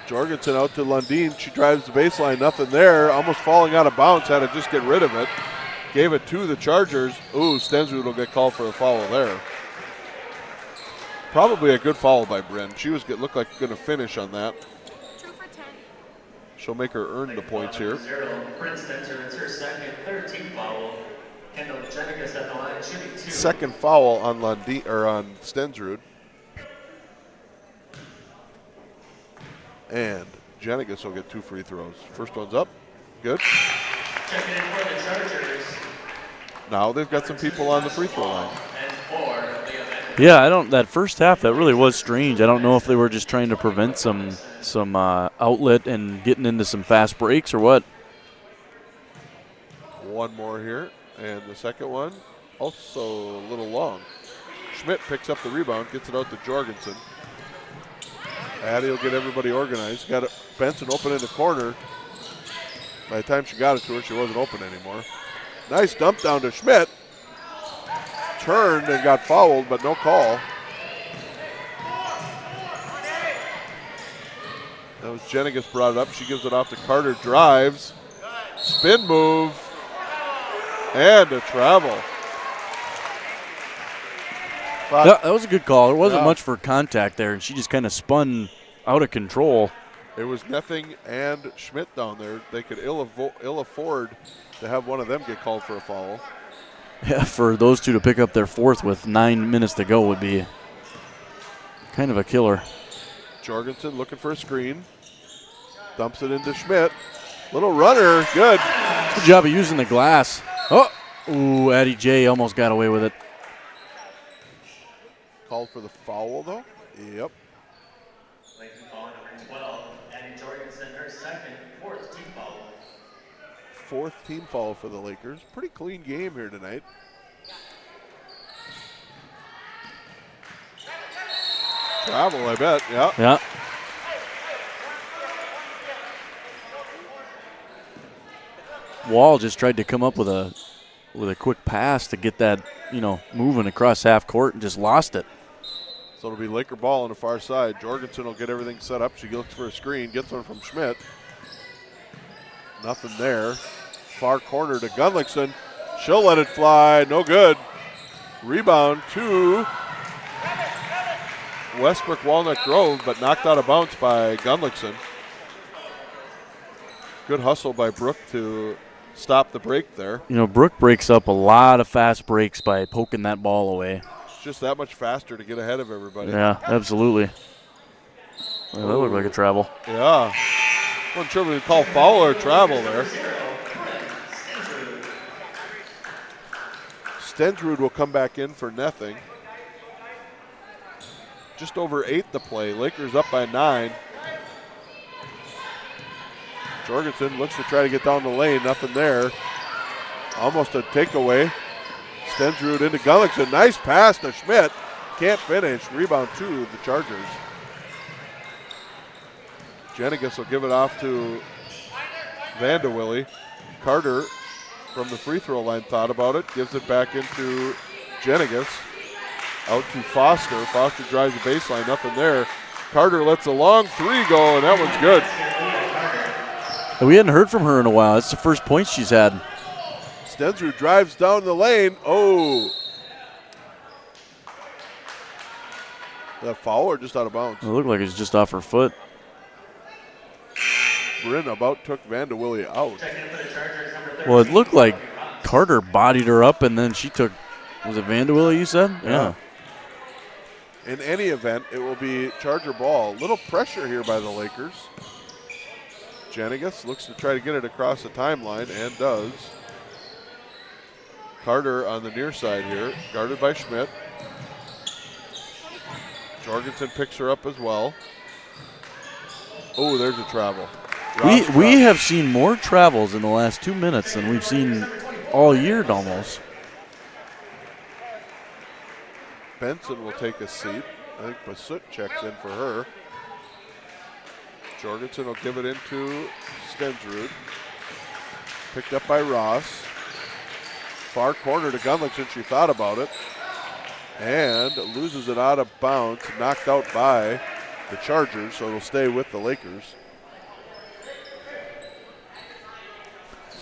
Jorgensen out to Lundeen. She drives the baseline, nothing there. Almost falling out of bounds, had to just get rid of it. Gave it to the Chargers. Ooh, Stensrud will get called for a foul there. Probably a good foul by Bryn. She looked like going to finish on that. 2 for 10. She'll make her earn the points here. Bryn Stenser, it's her second, 13th foul. Kendall Jenigas at the line, shooting 2. Second foul on Lundeen or on Stensrud. And Jenigas will get 2 free throws. First one's up. Good. Checking in for the Chargers. Now they've got some people on the free throw line. Yeah, that first half, that really was strange. I don't know if they were just trying to prevent some outlet and getting into some fast breaks or what. One more here, and the second one also a little long. Schmidt picks up the rebound, gets it out to Jorgensen. Addie will get everybody organized. Got Benson open in the corner. By the time she got it to her, she wasn't open anymore. Nice dump down to Schmidt. Turned and got fouled, but no call. That was Jenigas brought it up. She gives it off to Carter. Drives. Spin move. And a travel. That was a good call. There wasn't much for contact there, and she just kind of spun out of control. It was Nething and Schmidt down there. They could ill afford to have one of them get called for a foul. Yeah, for those two to pick up their fourth with 9 minutes to go would be kind of a killer. Jorgensen looking for a screen. Dumps it into Schmidt. Little runner, good. Good job of using the glass. Oh, ooh, Addie J almost got away with it. Called for the foul, though. Yep. Lakeview foul number 12, Addie Jorgensen, her second, fourth team foul. Fourth team foul for the Lakers. Pretty clean game here tonight. Travel, I bet. Yeah. Yeah. Wall just tried to come up with a quick pass to get that, moving across half court and just lost it. So it'll be Laker ball on the far side. Jorgensen will get everything set up. She looks for a screen, gets one from Schmidt. Nothing there. Far corner to Gunlickson. She'll let it fly. No good. Rebound to Westbrook Walnut Grove, but knocked out of bounds by Gunlickson. Good hustle by Brooke to stop the break there. Brooke breaks up a lot of fast breaks by poking that ball away. It's just that much faster to get ahead of everybody. Yeah, absolutely. Well, that looked like a travel. Yeah. Wasn't sure if we would call foul or travel there. Stensrud will come back in for Nething. Just over 8 to play. Lakers up by 9. Jorgensen looks to try to get down the lane. Nothing there. Almost a takeaway. Stensrud into Gunlickson. Nice pass to Schmidt. Can't finish. Rebound to the Chargers. Jenigas will give it off to Vandewille. Carter from the free throw line thought about it. Gives it back into Jenigas. Out to Foster. Foster drives the baseline. Nothing there. Carter lets a long three go, and that one's good. We hadn't heard from her in a while. That's the first point she's had. Stensrud drives down the lane. Oh. That foul or just out of bounds? It looked like it's just off her foot. Bryn about took Vandewille out. Well, it looked like Carter bodied her up, and then she took, was it Vandewille you said? Yeah. In any event, it will be Charger ball. Little pressure here by the Lakers. Jenigas looks to try to get it across the timeline and does. Carter on the near side here, guarded by Schmidt. Jorgensen picks her up as well. Oh, there's a travel. We have seen more travels in the last 2 minutes than we've seen all year almost. Benson will take a seat. I think Basut checks in for her. Jorgensen will give it into Stensrud. Picked up by Ross. Far corner to Gunlickson. She thought about it. And loses it out of bounds. Knocked out by the Chargers, so it'll stay with the Lakers.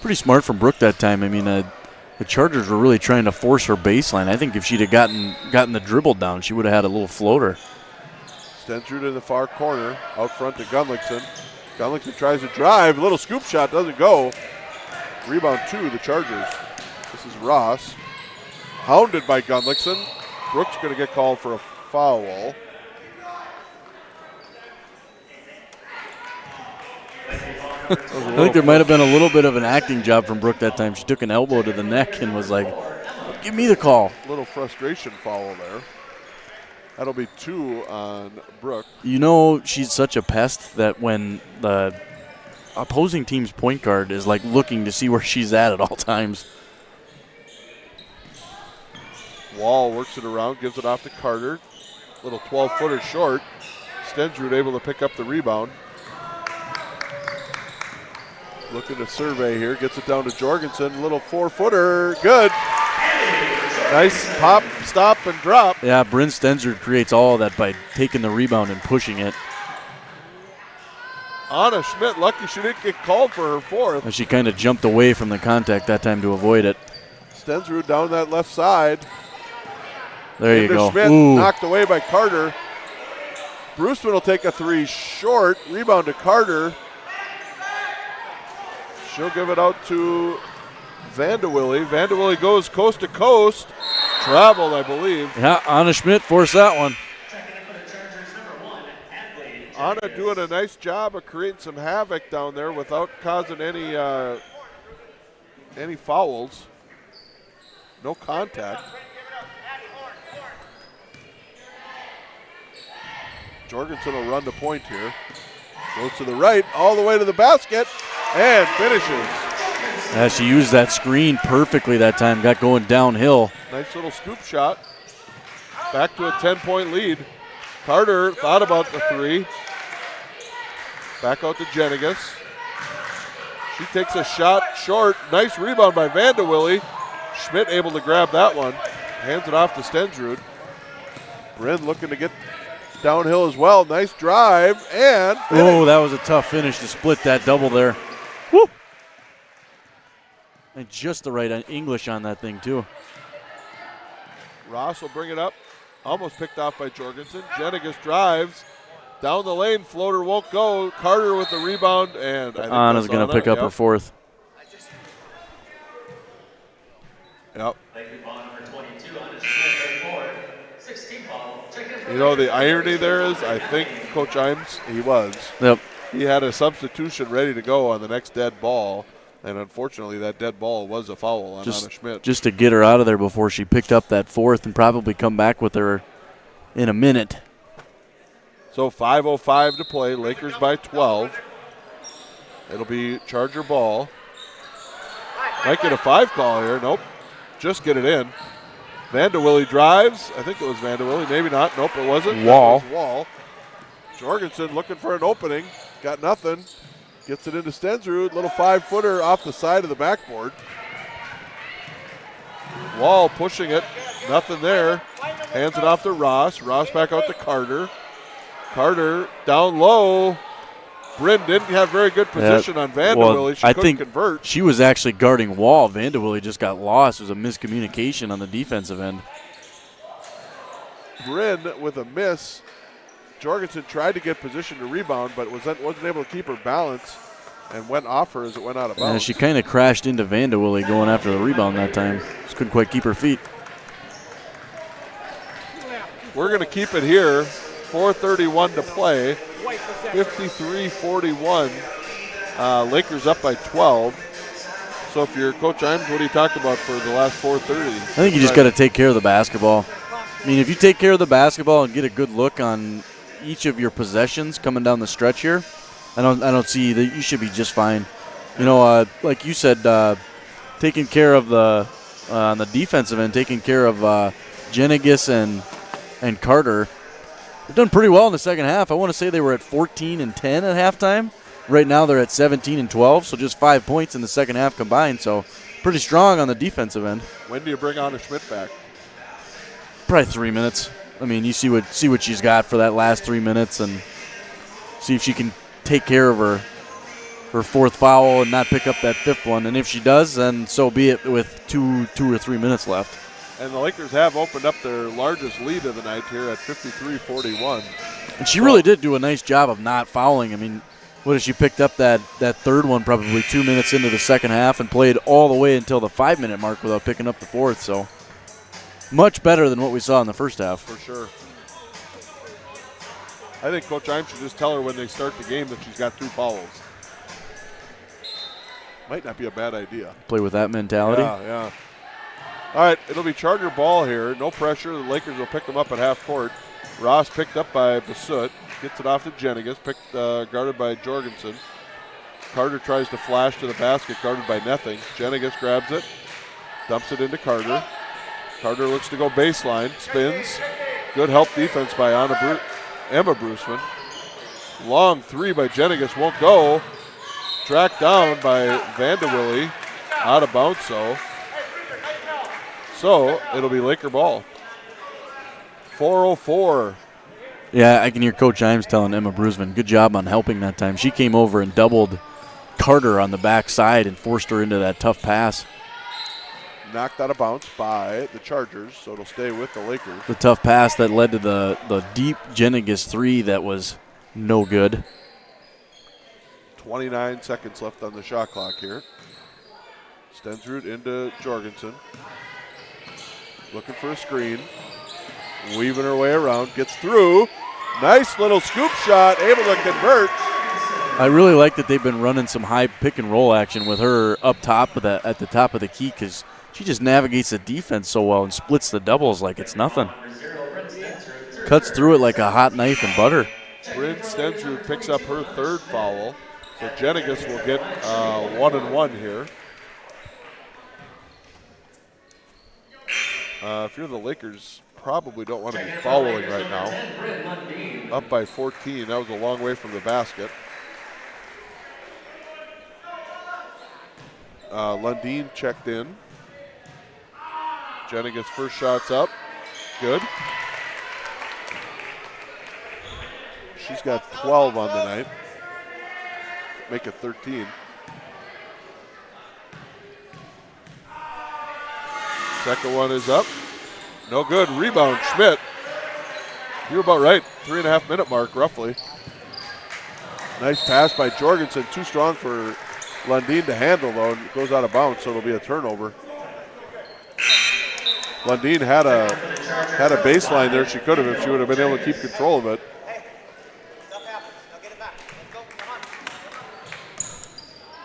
Pretty smart from Brooke that time. I mean, the Chargers were really trying to force her baseline. I think if she'd have gotten the dribble down, she would have had a little floater. Stensrud in the far corner, out front to Gunlickson. Gunlickson tries to drive, little scoop shot, doesn't go. Rebound to the Chargers. This is Ross. Hounded by Gunlickson. Brooks going to get called for a foul. I think there might have been a little bit of an acting job from Brooke that time. She took an elbow to the neck and was like, give me the call. Little frustration foul there. That'll be 2 on Brooke. She's such a pest that when the opposing team's point guard is like looking to see where she's at all times. Wall works it around, gives it off to Carter. Little 12-footer short. Stensrud able to pick up the rebound. Looking to survey here, gets it down to Jorgensen. Little 4-footer, good. Nice pop, stop, and drop. Yeah, Bryn Stensrud creates all of that by taking the rebound and pushing it. Anna Schmidt, lucky she didn't get called for her fourth. And she kind of jumped away from the contact that time to avoid it. Stensrud down that left side. There you go. Schmidt, knocked away by Carter. Bruceman will take a three short. Rebound to Carter. She'll give it out to Vandewille. Vandewille goes coast to coast. Traveled, I believe. Yeah, Anna Schmidt forced that one. Anna doing a nice job of creating some havoc down there without causing any fouls. No contact. Jorgensen will run the point here. Goes to the right, all the way to the basket, and finishes. She used that screen perfectly that time, got going downhill. Nice little scoop shot. Back to a 10-point lead. Carter thought about the three. Back out to Jenigas. She takes a shot short. Nice rebound by Vandewille. Schmidt able to grab that one. Hands it off to Stensrud. Bryn looking to get downhill as well. Nice drive and finish. Oh, that was a tough finish to split that double there. Woo! And just the right English on that thing too. Ross will bring it up. Almost picked off by Jorgensen. Jenigas drives. Down the lane, floater won't go. Carter with the rebound, and I think Anna's going to pick up her fourth. Yep. You know, the irony there is, I think Coach Imes, he was. Yep. He had a substitution ready to go on the next dead ball, and unfortunately that dead ball was a foul on Anna Schmidt. Just to get her out of there before she picked up that fourth and probably come back with her in a minute. So 5:05 to play, Lakers by 12. It'll be Charger ball. Might get a 5 call here. Nope. Just get it in. Vandewille drives. I think it was Vandewille. Maybe not. Nope, it wasn't. Wall. It was Wall. Jorgensen looking for an opening. Got nothing. Gets it into Stensrud. Little 5-footer off the side of the backboard. Wall pushing it. Nothing there. Hands it off to Ross. Ross back out to Carter. Carter down low. Bryn didn't have very good position on Vandewille. She couldn't convert. She was actually guarding Wall. Vandewille just got lost. It was a miscommunication on the defensive end. Bryn with a miss. Jorgensen tried to get position to rebound, but wasn't able to keep her balance and went off her as it went out of bounds. Yeah, she kind of crashed into Vandewille going after the rebound that time. Just couldn't quite keep her feet. We're going to keep it here. 4:31 to play. 53-41. Lakers up by 12. So if you're Coach Imes, what do you talk about for the last 4:30? I think you just got to take care of the basketball. I mean, if you take care of the basketball and get a good look on each of your possessions coming down the stretch here, I don't see that you should be just fine. You know, like you said, taking care of the on the defensive end, taking care of Jenigas and Carter. They've done pretty well in the second half. I want to say they were at 14 and 10 at halftime. Right now they're at 17 and 12, so just 5 points in the second half combined. So pretty strong on the defensive end. When do you bring Anna Schmidt back? Probably 3 minutes. I mean, you see what she's got for that last 3 minutes and see if she can take care of her fourth foul and not pick up that fifth one. And if she does, then so be it with 2 or 3 minutes left. And the Lakers have opened up their largest lead of the night here at 53-41. And she really did do a nice job of not fouling. I mean, what if she picked up that third one probably 2 minutes into the second half and played all the way until the 5-minute mark without picking up the fourth. So much better than what we saw in the first half. For sure. I think Coach Imes should just tell her when they start the game that she's got 2 fouls. Might not be a bad idea. Play with that mentality. Yeah. All right, it'll be Charger ball here. No pressure. The Lakers will pick them up at half court. Ross picked up by Basut. Gets it off to Jenigas. Guarded by Jorgensen. Carter tries to flash to the basket. Guarded by Nething. Jenigas grabs it. Dumps it into Carter. Carter looks to go baseline. Spins. Good help defense by Emma Bruceman. Long three by Jenigas. Won't go. Tracked down by Vandewille. Out of bounds, So it'll be Laker ball. 4:04. Yeah, I can hear Coach Imes telling Emma Bruceman, good job on helping that time. She came over and doubled Carter on the backside and forced her into that tough pass. knocked out of bounds by the Chargers, so it'll stay with the Lakers. The tough pass that led to the deep Jenigas three that was no good. 29 seconds left on the shot clock here. Stensrud into Jorgensen. Looking for a screen. Weaving her way around. Gets through. Nice little scoop shot. Able to convert. I really like that they've been running some high pick and roll action with her up top of at the top of the key because she just navigates the defense so well and splits the doubles like it's nothing. Cuts through it like a hot knife in butter. Bryn Stensrud picks up her third foul. So Jenigas will get 1-1 here. If you're the Lakers, probably don't want to be fouling right now. Up by 14. That was a long way from the basket. Lundeen checked in. Jenigas' first shot's up. Good. She's got 12 on the night. Make it 13. Second one is up. No good. Rebound, Schmidt. You're about right. 3.5 minute mark, roughly. Nice pass by Jorgensen. Too strong for Lundeen to handle, though, and it goes out of bounds, so it'll be a turnover. Lundeen had a baseline there. She could have if she would have been able to keep control of it.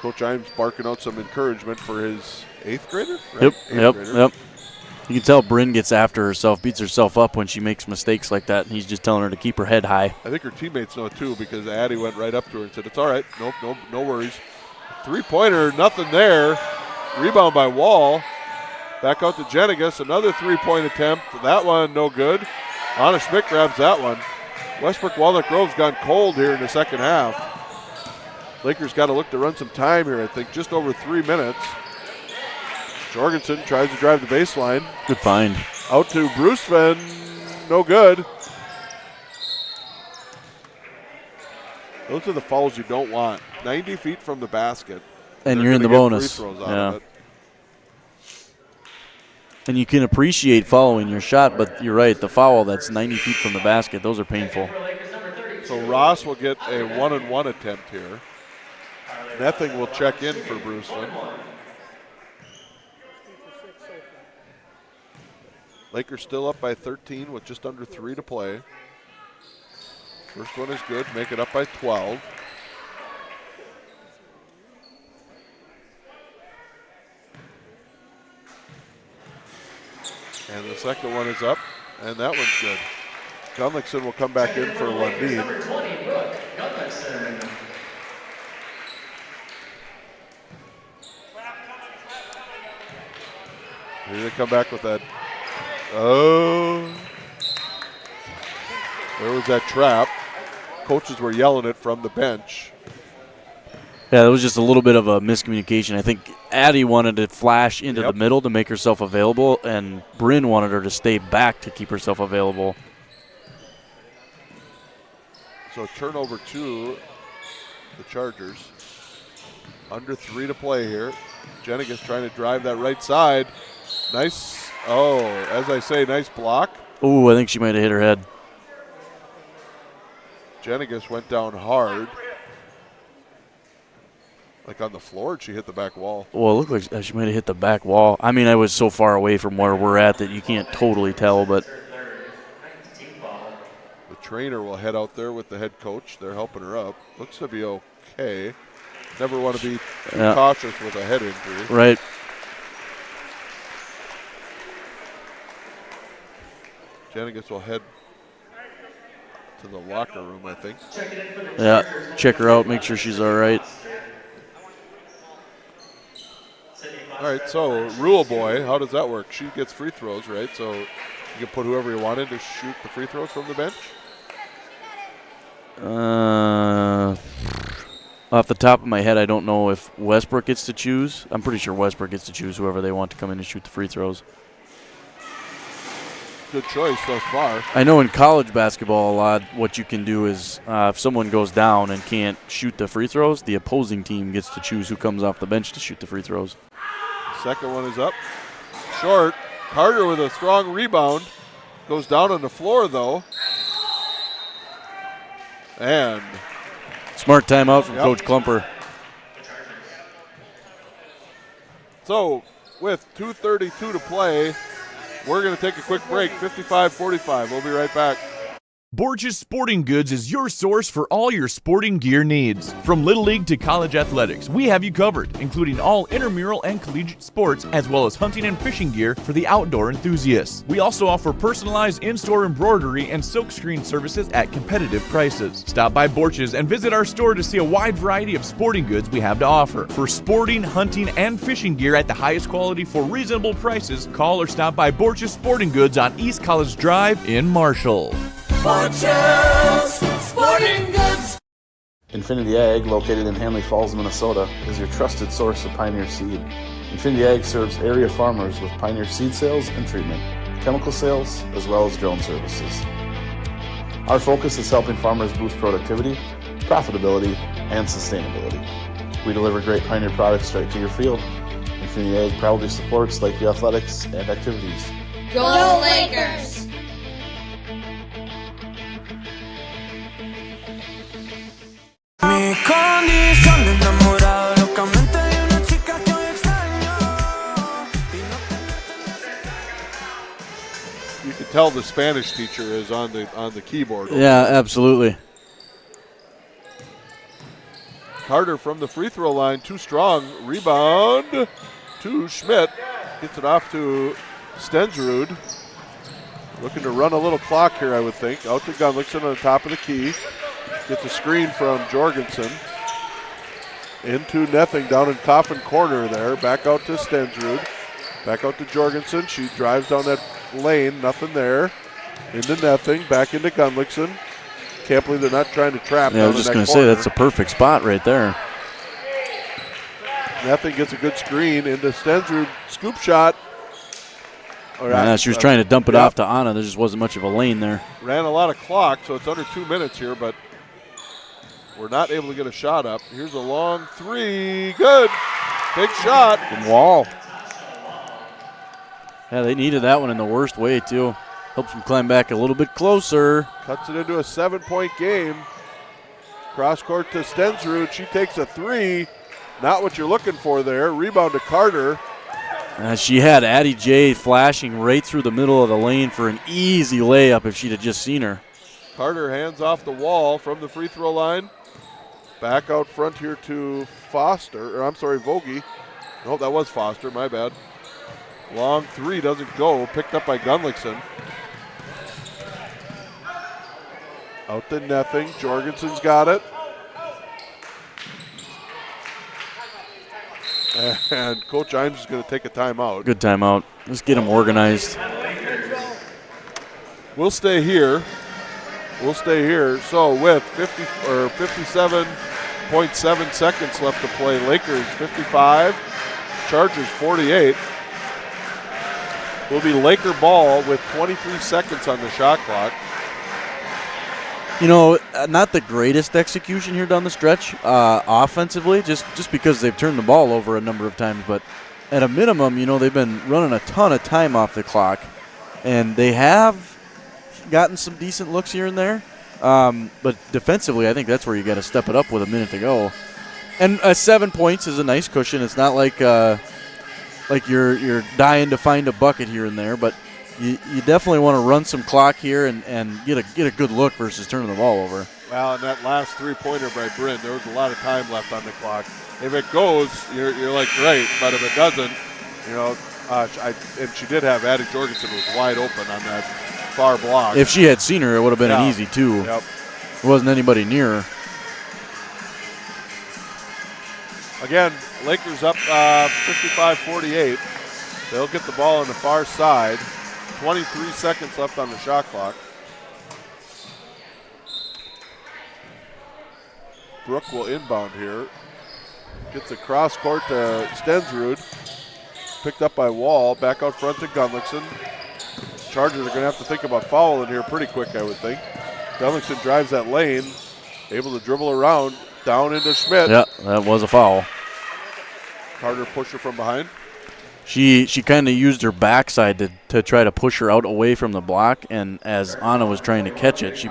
Coach Imes barking out some encouragement for his 8th grader? Right? Yep. You can tell Bryn gets after herself, beats herself up when she makes mistakes like that, and he's just telling her to keep her head high. I think her teammates know too because Addie went right up to her and said, "It's all right, no worries." 3-pointer, nothing there. Rebound by Wall. Back out to Jenigas, another 3-point attempt. That one no good. Anna Schmidt grabs that one. Westbrook Walnut Grove's gone cold here in the second half. Lakers got to look to run some time here, I think, just over 3 minutes. Jorgensen tries to drive the baseline. Good find. Out to Bruceman, no good. Those are the fouls you don't want. 90 feet from the basket. And you're in the bonus. Free throws out of it. And you can appreciate following your shot, but you're right, the foul that's 90 feet from the basket, those are painful. So Ross will get a 1-and-1 attempt here. Nothing will check in for Bruceman. Lakers still up by 13 with just under 3 to play. First one is good, make it up by 12. And the second one is up, and that one's good. Gunlickson will come back in for Lundeen. Here they come back with that. Oh. There was that trap. Coaches were yelling it from the bench. Yeah, that was just a little bit of a miscommunication. I think Addie wanted to flash into the middle to make herself available, and Bryn wanted her to stay back to keep herself available. So turnover to the Chargers. Under 3 to play here. Jenigas trying to drive that right side. Nice, as I say, nice block. Ooh, I think she might have hit her head. Jenigas went down hard. Like on the floor, she hit the back wall. Well, it looked like she might have hit the back wall. I mean, I was so far away from where we're at that you can't totally tell, but. The trainer will head out there with the head coach. They're helping her up. Looks to be okay. Never want to be too cautious with a head injury. Right. Jenigas will head to the locker room, I think. Yeah, check her out, make sure she's all right. All right, so Rule Boy, how does that work? She gets free throws, right? So you can put whoever you want in to shoot the free throws from the bench? Off the top of my head, I don't know if Westbrook gets to choose. I'm pretty sure Westbrook gets to choose whoever they want to come in and shoot the free throws. Good choice thus far. I know in college basketball a lot what you can do is if someone goes down and can't shoot the free throws, the opposing team gets to choose who comes off the bench to shoot the free throws. Second one is up. short. Carter with a strong rebound. Goes down on the floor, though. And smart timeout from Coach Klumper. So, with 2:32 to play, we're going to take a quick break, 55-45. We'll be right back. Borges Sporting Goods is your source for all your sporting gear needs. From Little League to college athletics, we have you covered, including all intramural and collegiate sports, as well as hunting and fishing gear for the outdoor enthusiasts. We also offer personalized in-store embroidery and silkscreen services at competitive prices. Stop by Borges and visit our store to see a wide variety of sporting goods we have to offer. For sporting, hunting, and fishing gear at the highest quality for reasonable prices, call or stop by Borges Sporting Goods on East College Drive in Marshall. Borges Sporting Goods. Infinity Ag, located in Hanley Falls, Minnesota, is your trusted source of Pioneer seed. Infinity Ag serves area farmers with Pioneer seed sales and treatment, chemical sales, as well as drone services. Our focus is helping farmers boost productivity, profitability, and sustainability. We deliver great Pioneer products straight to your field. Infinity Ag proudly supports Lakeview athletics and activities. Go Lakers! Mi condición de enamorado, locamente de una chica que hoy extraño. You can tell the Spanish teacher is on the keyboard. Yeah, absolutely. Carter from the free throw line, too strong. Rebound to Schmidt. Gets it off to Stensrud. Looking to run a little clock here, I would think. Out to Gunlickson on the top of the key. Gets a screen from Jorgensen. Into Nething down in Coffin corner there. Back out to Stensrud. Back out to Jorgensen. She drives down that lane. Nothing there. Into Nething. Back into Gunlickson. Can't believe they're not trying to trap. Yeah, I was just going to say, that's a perfect spot right there. Nething gets a good screen into Stensrud. Scoop shot. Yeah, she was trying to dump it off to Anna. There just wasn't much of a lane there. Ran a lot of clock, so it's under 2 minutes here, but we're not able to get a shot up. Here's a long three. Good. Big shot. Good wall. Yeah, they needed that one in the worst way, too. Helps them climb back a little bit closer. Cuts it into a 7-point game. Cross court to Stensrud. She takes a three. Not what you're looking for there. Rebound to Carter. She had Addie J flashing right through the middle of the lane for an easy layup if she'd have just seen her. Carter hands off the wall from the free throw line. Back out front here to Foster, or I'm sorry, Vogie. No, that was Foster, my bad. Long three doesn't go, picked up by Gunlickson. Out to Nething, Jorgensen's got it. And Coach Imes is going to take a timeout. Good timeout. Let's get them organized. We'll stay here. We'll stay here. So with 57.7 seconds left to play, Lakers 55, Chargers 48. Will be Laker ball with 23 seconds on the shot clock. You know, not the greatest execution here down the stretch offensively, just because they've turned the ball over a number of times. But at a minimum, you know, they've been running a ton of time off the clock. And they have gotten some decent looks here and there. But defensively, I think that's where you got to step it up with a minute to go. And 7 points is a nice cushion. It's not like you're dying to find a bucket here and there, but you definitely want to run some clock here and get a good look versus turning the ball over. Well, and that last three-pointer by Bryn, there was a lot of time left on the clock. If it goes, you're like, great, but if it doesn't, you know, and she did have Addie Jorgensen was wide open on that far block. If she had seen her, it would have been an easy two. Yep. There wasn't anybody near her. Again, Lakers up 55-48. They'll get the ball on the far side. 23 seconds left on the shot clock. Brooke will inbound here. Gets a cross court to Stensrud. Picked up by Wall. Back out front to Gunlickson. Chargers are going to have to think about fouling here pretty quick, I would think. Gunlickson drives that lane. Able to dribble around. Down into Schmidt. Yeah, that was a foul. Carter pusher from behind. She kind of used her backside to try to push her out away from the block, and as Anna was trying to catch it, she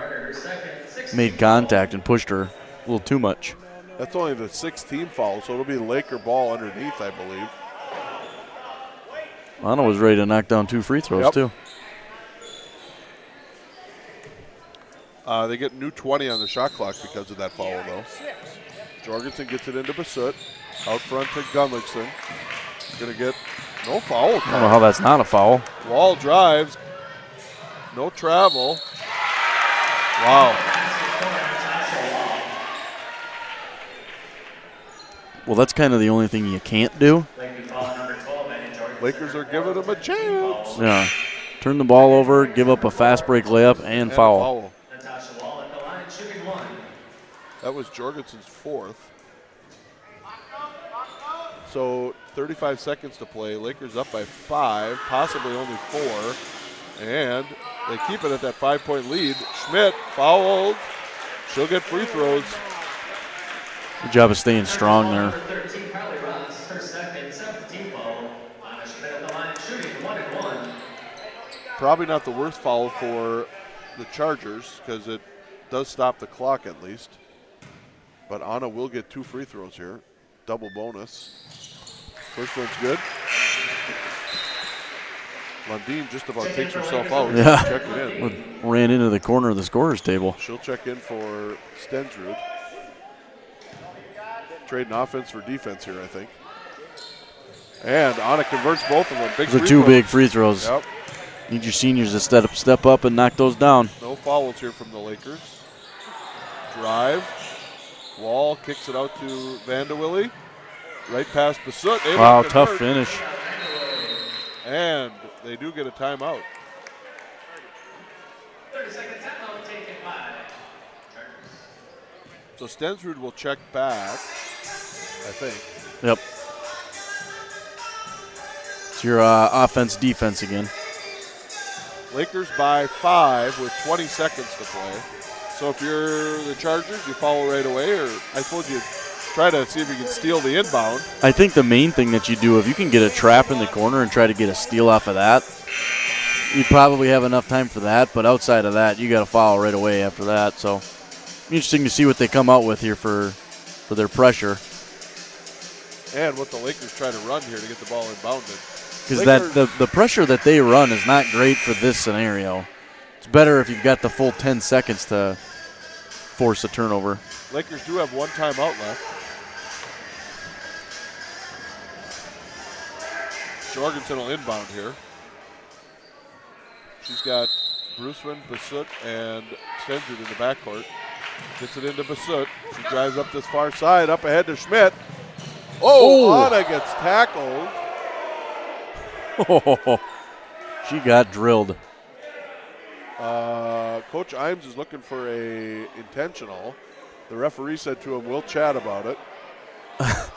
made contact and pushed her a little too much. That's only the 16th foul, so it'll be Laker ball underneath, I believe. Anna was ready to knock down 2 free throws, too. They get new 20 on the shot clock because of that foul, though. Jorgensen gets it into Basut. Out front to Gunlickson. Going to get no foul. I don't know how that's not a foul. Wall drives. No travel. Wow. Well, that's kind of the only thing you can't do. Lakers are giving them a chance. Yeah. Turn the ball over, give up a fast break layup, and foul. That was Jorgensen's 4th. So 35 seconds to play. Lakers up by 5, possibly only 4. And they keep it at that 5-point lead. Schmidt fouled. She'll get free throws. Good job of staying strong there. Probably not the worst foul for the Chargers because it does stop the clock at least. But Anna will get 2 free throws here. Double bonus. First one's good. Lundeen just about takes herself out. Yeah. Check it in. Ran into the corner of the scorer's table. She'll check in for Stensrud. Trading offense for defense here, I think. And Anna converts both of them. Big Those are free 2 throws. big free throws. Yep. Need your seniors to step up and knock those down. No fouls here from the Lakers. Drive. Wall kicks it out to Vandewille. Right past Basut. Wow, tough finish. And they do get a timeout. 30-second timeout taken by Chargers. So Stensrud will check back, I think. Yep. It's your offense, defense again. Lakers by 5 with 20 seconds to play. So if you're the Chargers, you follow right away, or I suppose you try to see if you can steal the inbound. I think the main thing that you do, if you can get a trap in the corner and try to get a steal off of that, you probably have enough time for that. But outside of that, you got to foul right away after that. So interesting to see what they come out with here for their pressure. And what the Lakers try to run here to get the ball inbounded. Because the pressure that they run is not great for this scenario. It's better if you've got the full 10 seconds to force a turnover. Lakers do have 1 timeout left. Jorgensen will inbound here. She's got Bruceman, Basut, and Stensrud in the backcourt. Gets it into Basut. She drives up this far side, up ahead to Schmidt. Oh, Anna gets tackled. Oh, she got drilled. Coach Imes is looking for a intentional. The referee said to him, we'll chat about it. I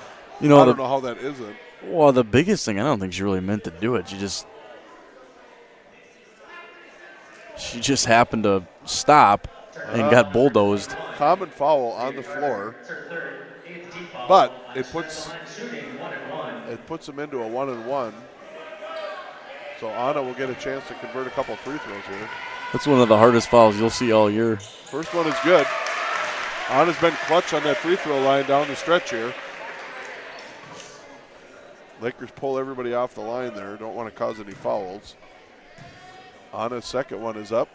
don't know how that isn't. Well, the biggest thing, I don't think she really meant to do it. She just happened to stop and got bulldozed. Common foul on the floor. But it puts them into a 1-and-1. So Anna will get a chance to convert a couple free throws here. That's one of the hardest fouls you'll see all year. First one is good. Anna's been clutch on that free throw line down the stretch here. Lakers pull everybody off the line there. Don't want to cause any fouls. Anna's second one is up.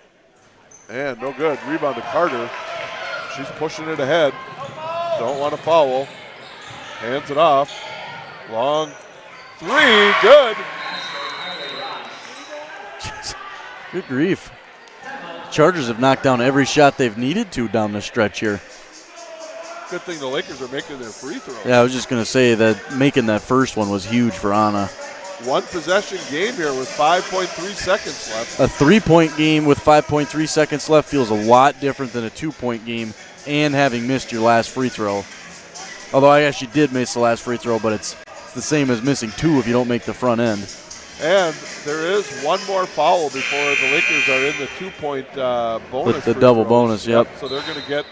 And no good. Rebound to Carter. She's pushing it ahead. Don't want to foul. Hands it off. Long 3. Good. Good grief. Chargers have knocked down every shot they've needed to down the stretch here. Good thing the Lakers are making their free throws. Yeah, I was just going to say that making that first one was huge for Anna. 1 possession game here with 5.3 seconds left. A 3-point game with 5.3 seconds left feels a lot different than a 2-point game and having missed your last free throw. Although I guess you did miss the last free throw, but it's the same as missing 2 if you don't make the front end. And there is one more foul before the Lakers are in the 2-point bonus. The double bonus, yep. So they're going to get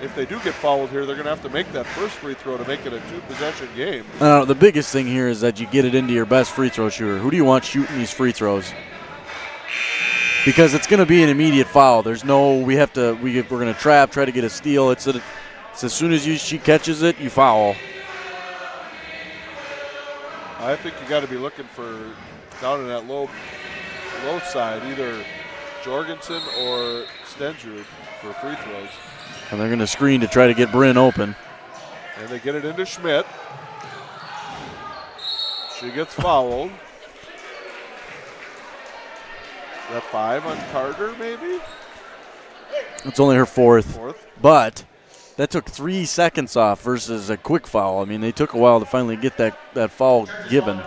if they do get fouled here, they're going to have to make that first free throw to make it a 2-possession game. The biggest thing here is that you get it into your best free throw shooter. Who do you want shooting these free throws? Because it's going to be an immediate foul. There's no we're going to try to get a steal. It's as soon as she catches it, you foul. I think you got to be looking for down in that low side, either Jorgensen or Stensrud for free throws. And they're going to screen to try to get Bryn open. And they get it into Schmidt. She gets fouled. Is that 5 on Carter, maybe? It's only her fourth. But that took 3 seconds off versus a quick foul. I mean, they took a while to finally get that foul given.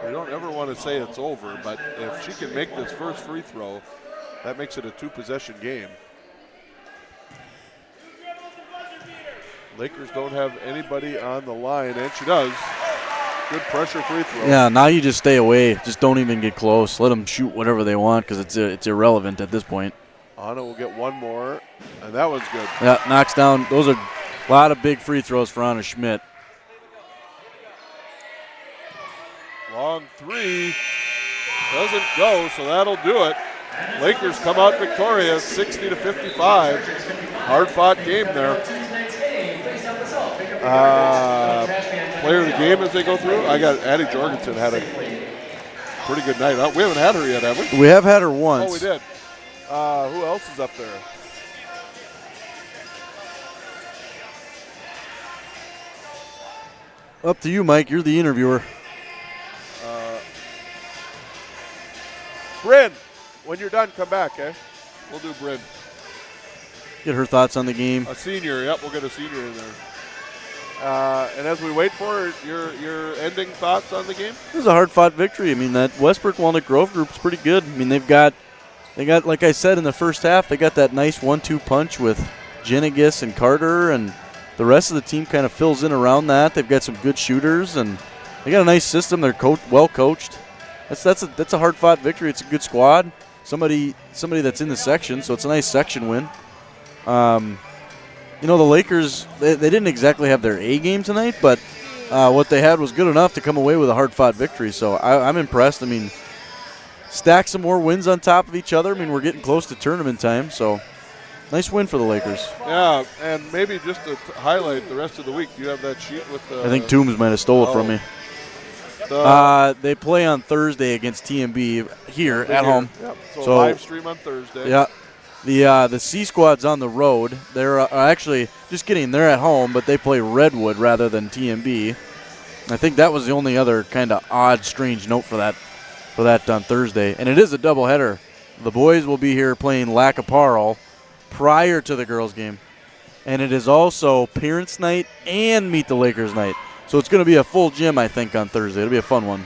You don't ever want to say it's over, but if she can make this first free throw, that makes it a 2-possession game. Lakers don't have anybody on the line, and she does. Good pressure free throw. Yeah, now you just stay away. Just don't even get close. Let them shoot whatever they want because it's irrelevant at this point. Anna will get one more, and that one's good. Yeah, knocks down. Those are a lot of big free throws for Anna Schmidt. Long three. Doesn't go, so that'll do it. Lakers come out victorious, 60-55. Hard-fought game there. Player of the game as they go through. I got Addie Jorgensen had a pretty good night. We haven't had her yet, have we? We have had her once. Oh, we did. Who else is up there? Up to you, Mike. You're the interviewer. Bryn, when you're done, come back, eh? We'll do Bryn. Get her thoughts on the game. A senior, yep, we'll get a senior in there. And as we wait for your ending thoughts on the game? It was a hard-fought victory. I mean, that Westbrook Walnut Grove group's pretty good. I mean, they got, like I said in the first half, they got that nice 1-2 punch with Jenigis and Carter, and the rest of the team kind of fills in around that. They've got some good shooters, and they got a nice system. They're well coached. That's a hard-fought victory. It's a good squad. Somebody that's in the section, so it's a nice section win. The Lakers, they didn't exactly have their A game tonight, but what they had was good enough to come away with a hard-fought victory. So I'm impressed. I mean, stack some more wins on top of each other. I mean, we're getting close to tournament time, so nice win for the Lakers. Yeah, and maybe just to highlight the rest of the week, do you have that sheet with the... I think Toombs might have stole it from me. They play on Thursday against TMB here at home. Yep. So live stream on Thursday. Yeah. The C squad's on the road. They're actually they're at home, but they play Redwood rather than TMB. I think that was the only other kind of odd, strange note for that on Thursday. And it is a doubleheader. The boys will be here playing Lacaparle prior to the girls' game, and it is also Parents' Night and Meet the Lakers night. So it's going to be a full gym, I think, on Thursday. It'll be a fun one.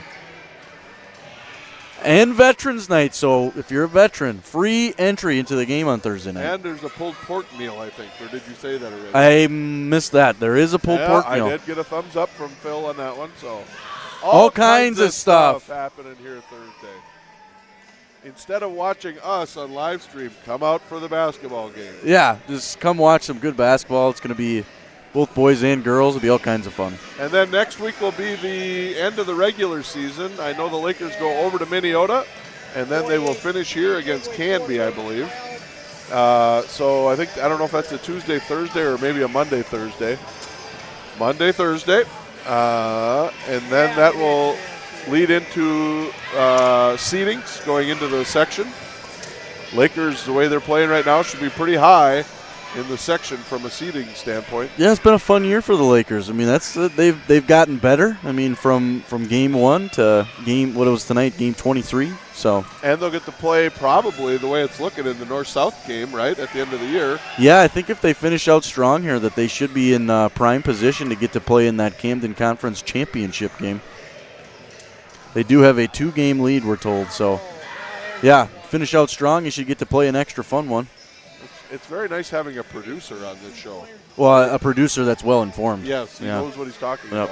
And Veterans Night, so if you're a veteran, free entry into the game on Thursday night. And there's a pulled pork meal, I think, or did you say that already? I missed that. There is a pulled pork meal. I did get a thumbs up from Phil on that one. So all kinds of stuff happening here Thursday. Instead of watching us on live stream, come out for the basketball game. Yeah, just come watch some good basketball. It's going to be both boys and girls. It'll be all kinds of fun. And then next week will be the end of the regular season. I know the Lakers go over to Minneota, and then they will finish here against Canby, I believe. So I don't know if that's a Tuesday, Thursday, or maybe a Monday, Thursday. Monday, Thursday. And then that will lead into seedings going into the section. Lakers, the way they're playing right now, should be pretty high in the section from a seeding standpoint. Yeah, it's been a fun year for the Lakers. I mean, they've gotten better. I mean, from game 1 to game 23. So. And they'll get to play probably the way it's looking in the North-South game, right, at the end of the year. Yeah, I think if they finish out strong here, that they should be in prime position to get to play in that Camden Conference Championship game. They do have a 2-game lead, we're told. So, yeah, finish out strong, you should get to play an extra fun one. It's very nice having a producer on this show. Well, a producer that's well-informed. Yes, he knows what he's talking about.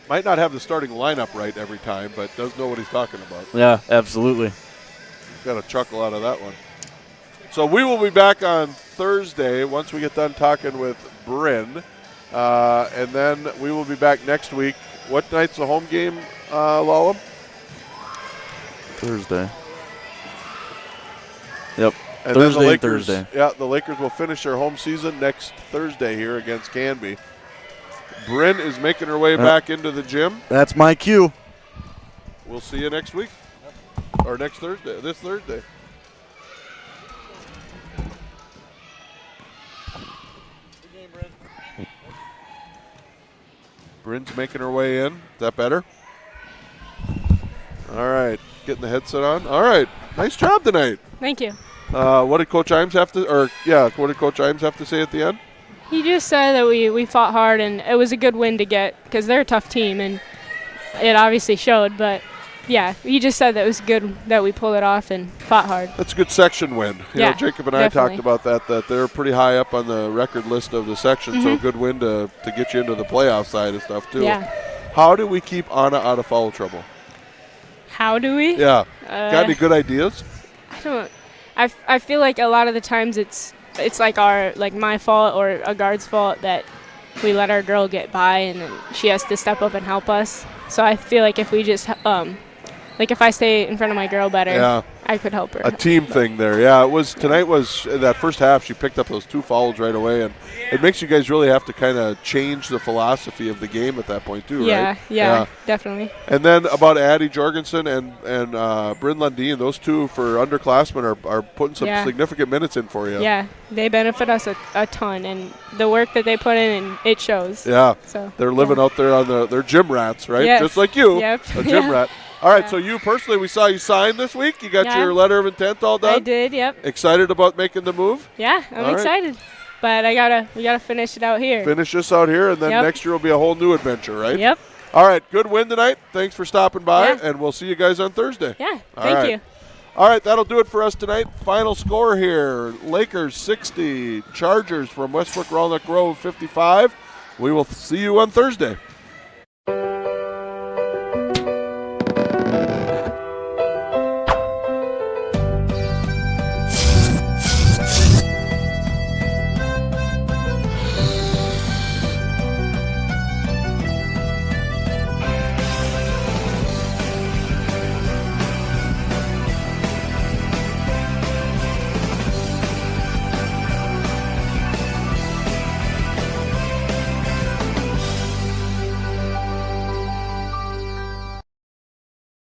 Might not have the starting lineup right every time, but does know what he's talking about. Yeah, absolutely. Got a chuckle out of that one. So we will be back on Thursday once we get done talking with Bryn. And then we will be back next week. What night's the home game, Lala? Thursday. Yep. And Thursday then the Lakers, Thursday. Yeah, the Lakers will finish their home season next Thursday here against Canby. Bryn is making her way back into the gym. That's my cue. We'll see you next week. Or next Thursday, this Thursday. Bryn's making her way in. Is that better? All right. Getting the headset on. All right. Nice job tonight. Thank you. What did Coach Imes have to, what did Coach Imes have to say at the end? He just said that we fought hard, and it was a good win to get because they're a tough team, and it obviously showed. But, yeah, he just said that it was good that we pulled it off and fought hard. That's a good section win. You know, Jacob and definitely. I talked about that they're pretty high up on the record list of the section, so a good win to get you into the playoff side of stuff, too. Yeah. How do we keep Anna out of foul trouble? How do we? Yeah. Got any good ideas? I don't. I feel like a lot of the times it's like my fault or a guard's fault that we let our girl get by and then she has to step up and help us. So I feel like if we just if I stay in front of my girl better, I could help her. A team thing there, yeah. Tonight was that first half. She picked up those 2 fouls right away, and it makes you guys really have to kind of change the philosophy of the game at that point too, right? Yeah, definitely. And then about Addie Jorgensen and Bryn Lundeen, those two for underclassmen are putting some significant minutes in for you. Yeah, they benefit us a ton, and the work that they put in, and it shows. Yeah, so they're living out there on they're gym rats, right? Yes. Just like you, Yep. a gym rat. All right, so you personally, we saw you sign this week. You got your letter of intent all done? I did, yep. Excited about making the move? Yeah, I'm excited. But we gotta finish it out here. Finish this out here, and then next year will be a whole new adventure, right? Yep. All right, good win tonight. Thanks for stopping by, and we'll see you guys on Thursday. Yeah, thank you. All right, that'll do it for us tonight. Final score here, Lakers 60, Chargers from Westbrook Walnut Grove 55. We will see you on Thursday.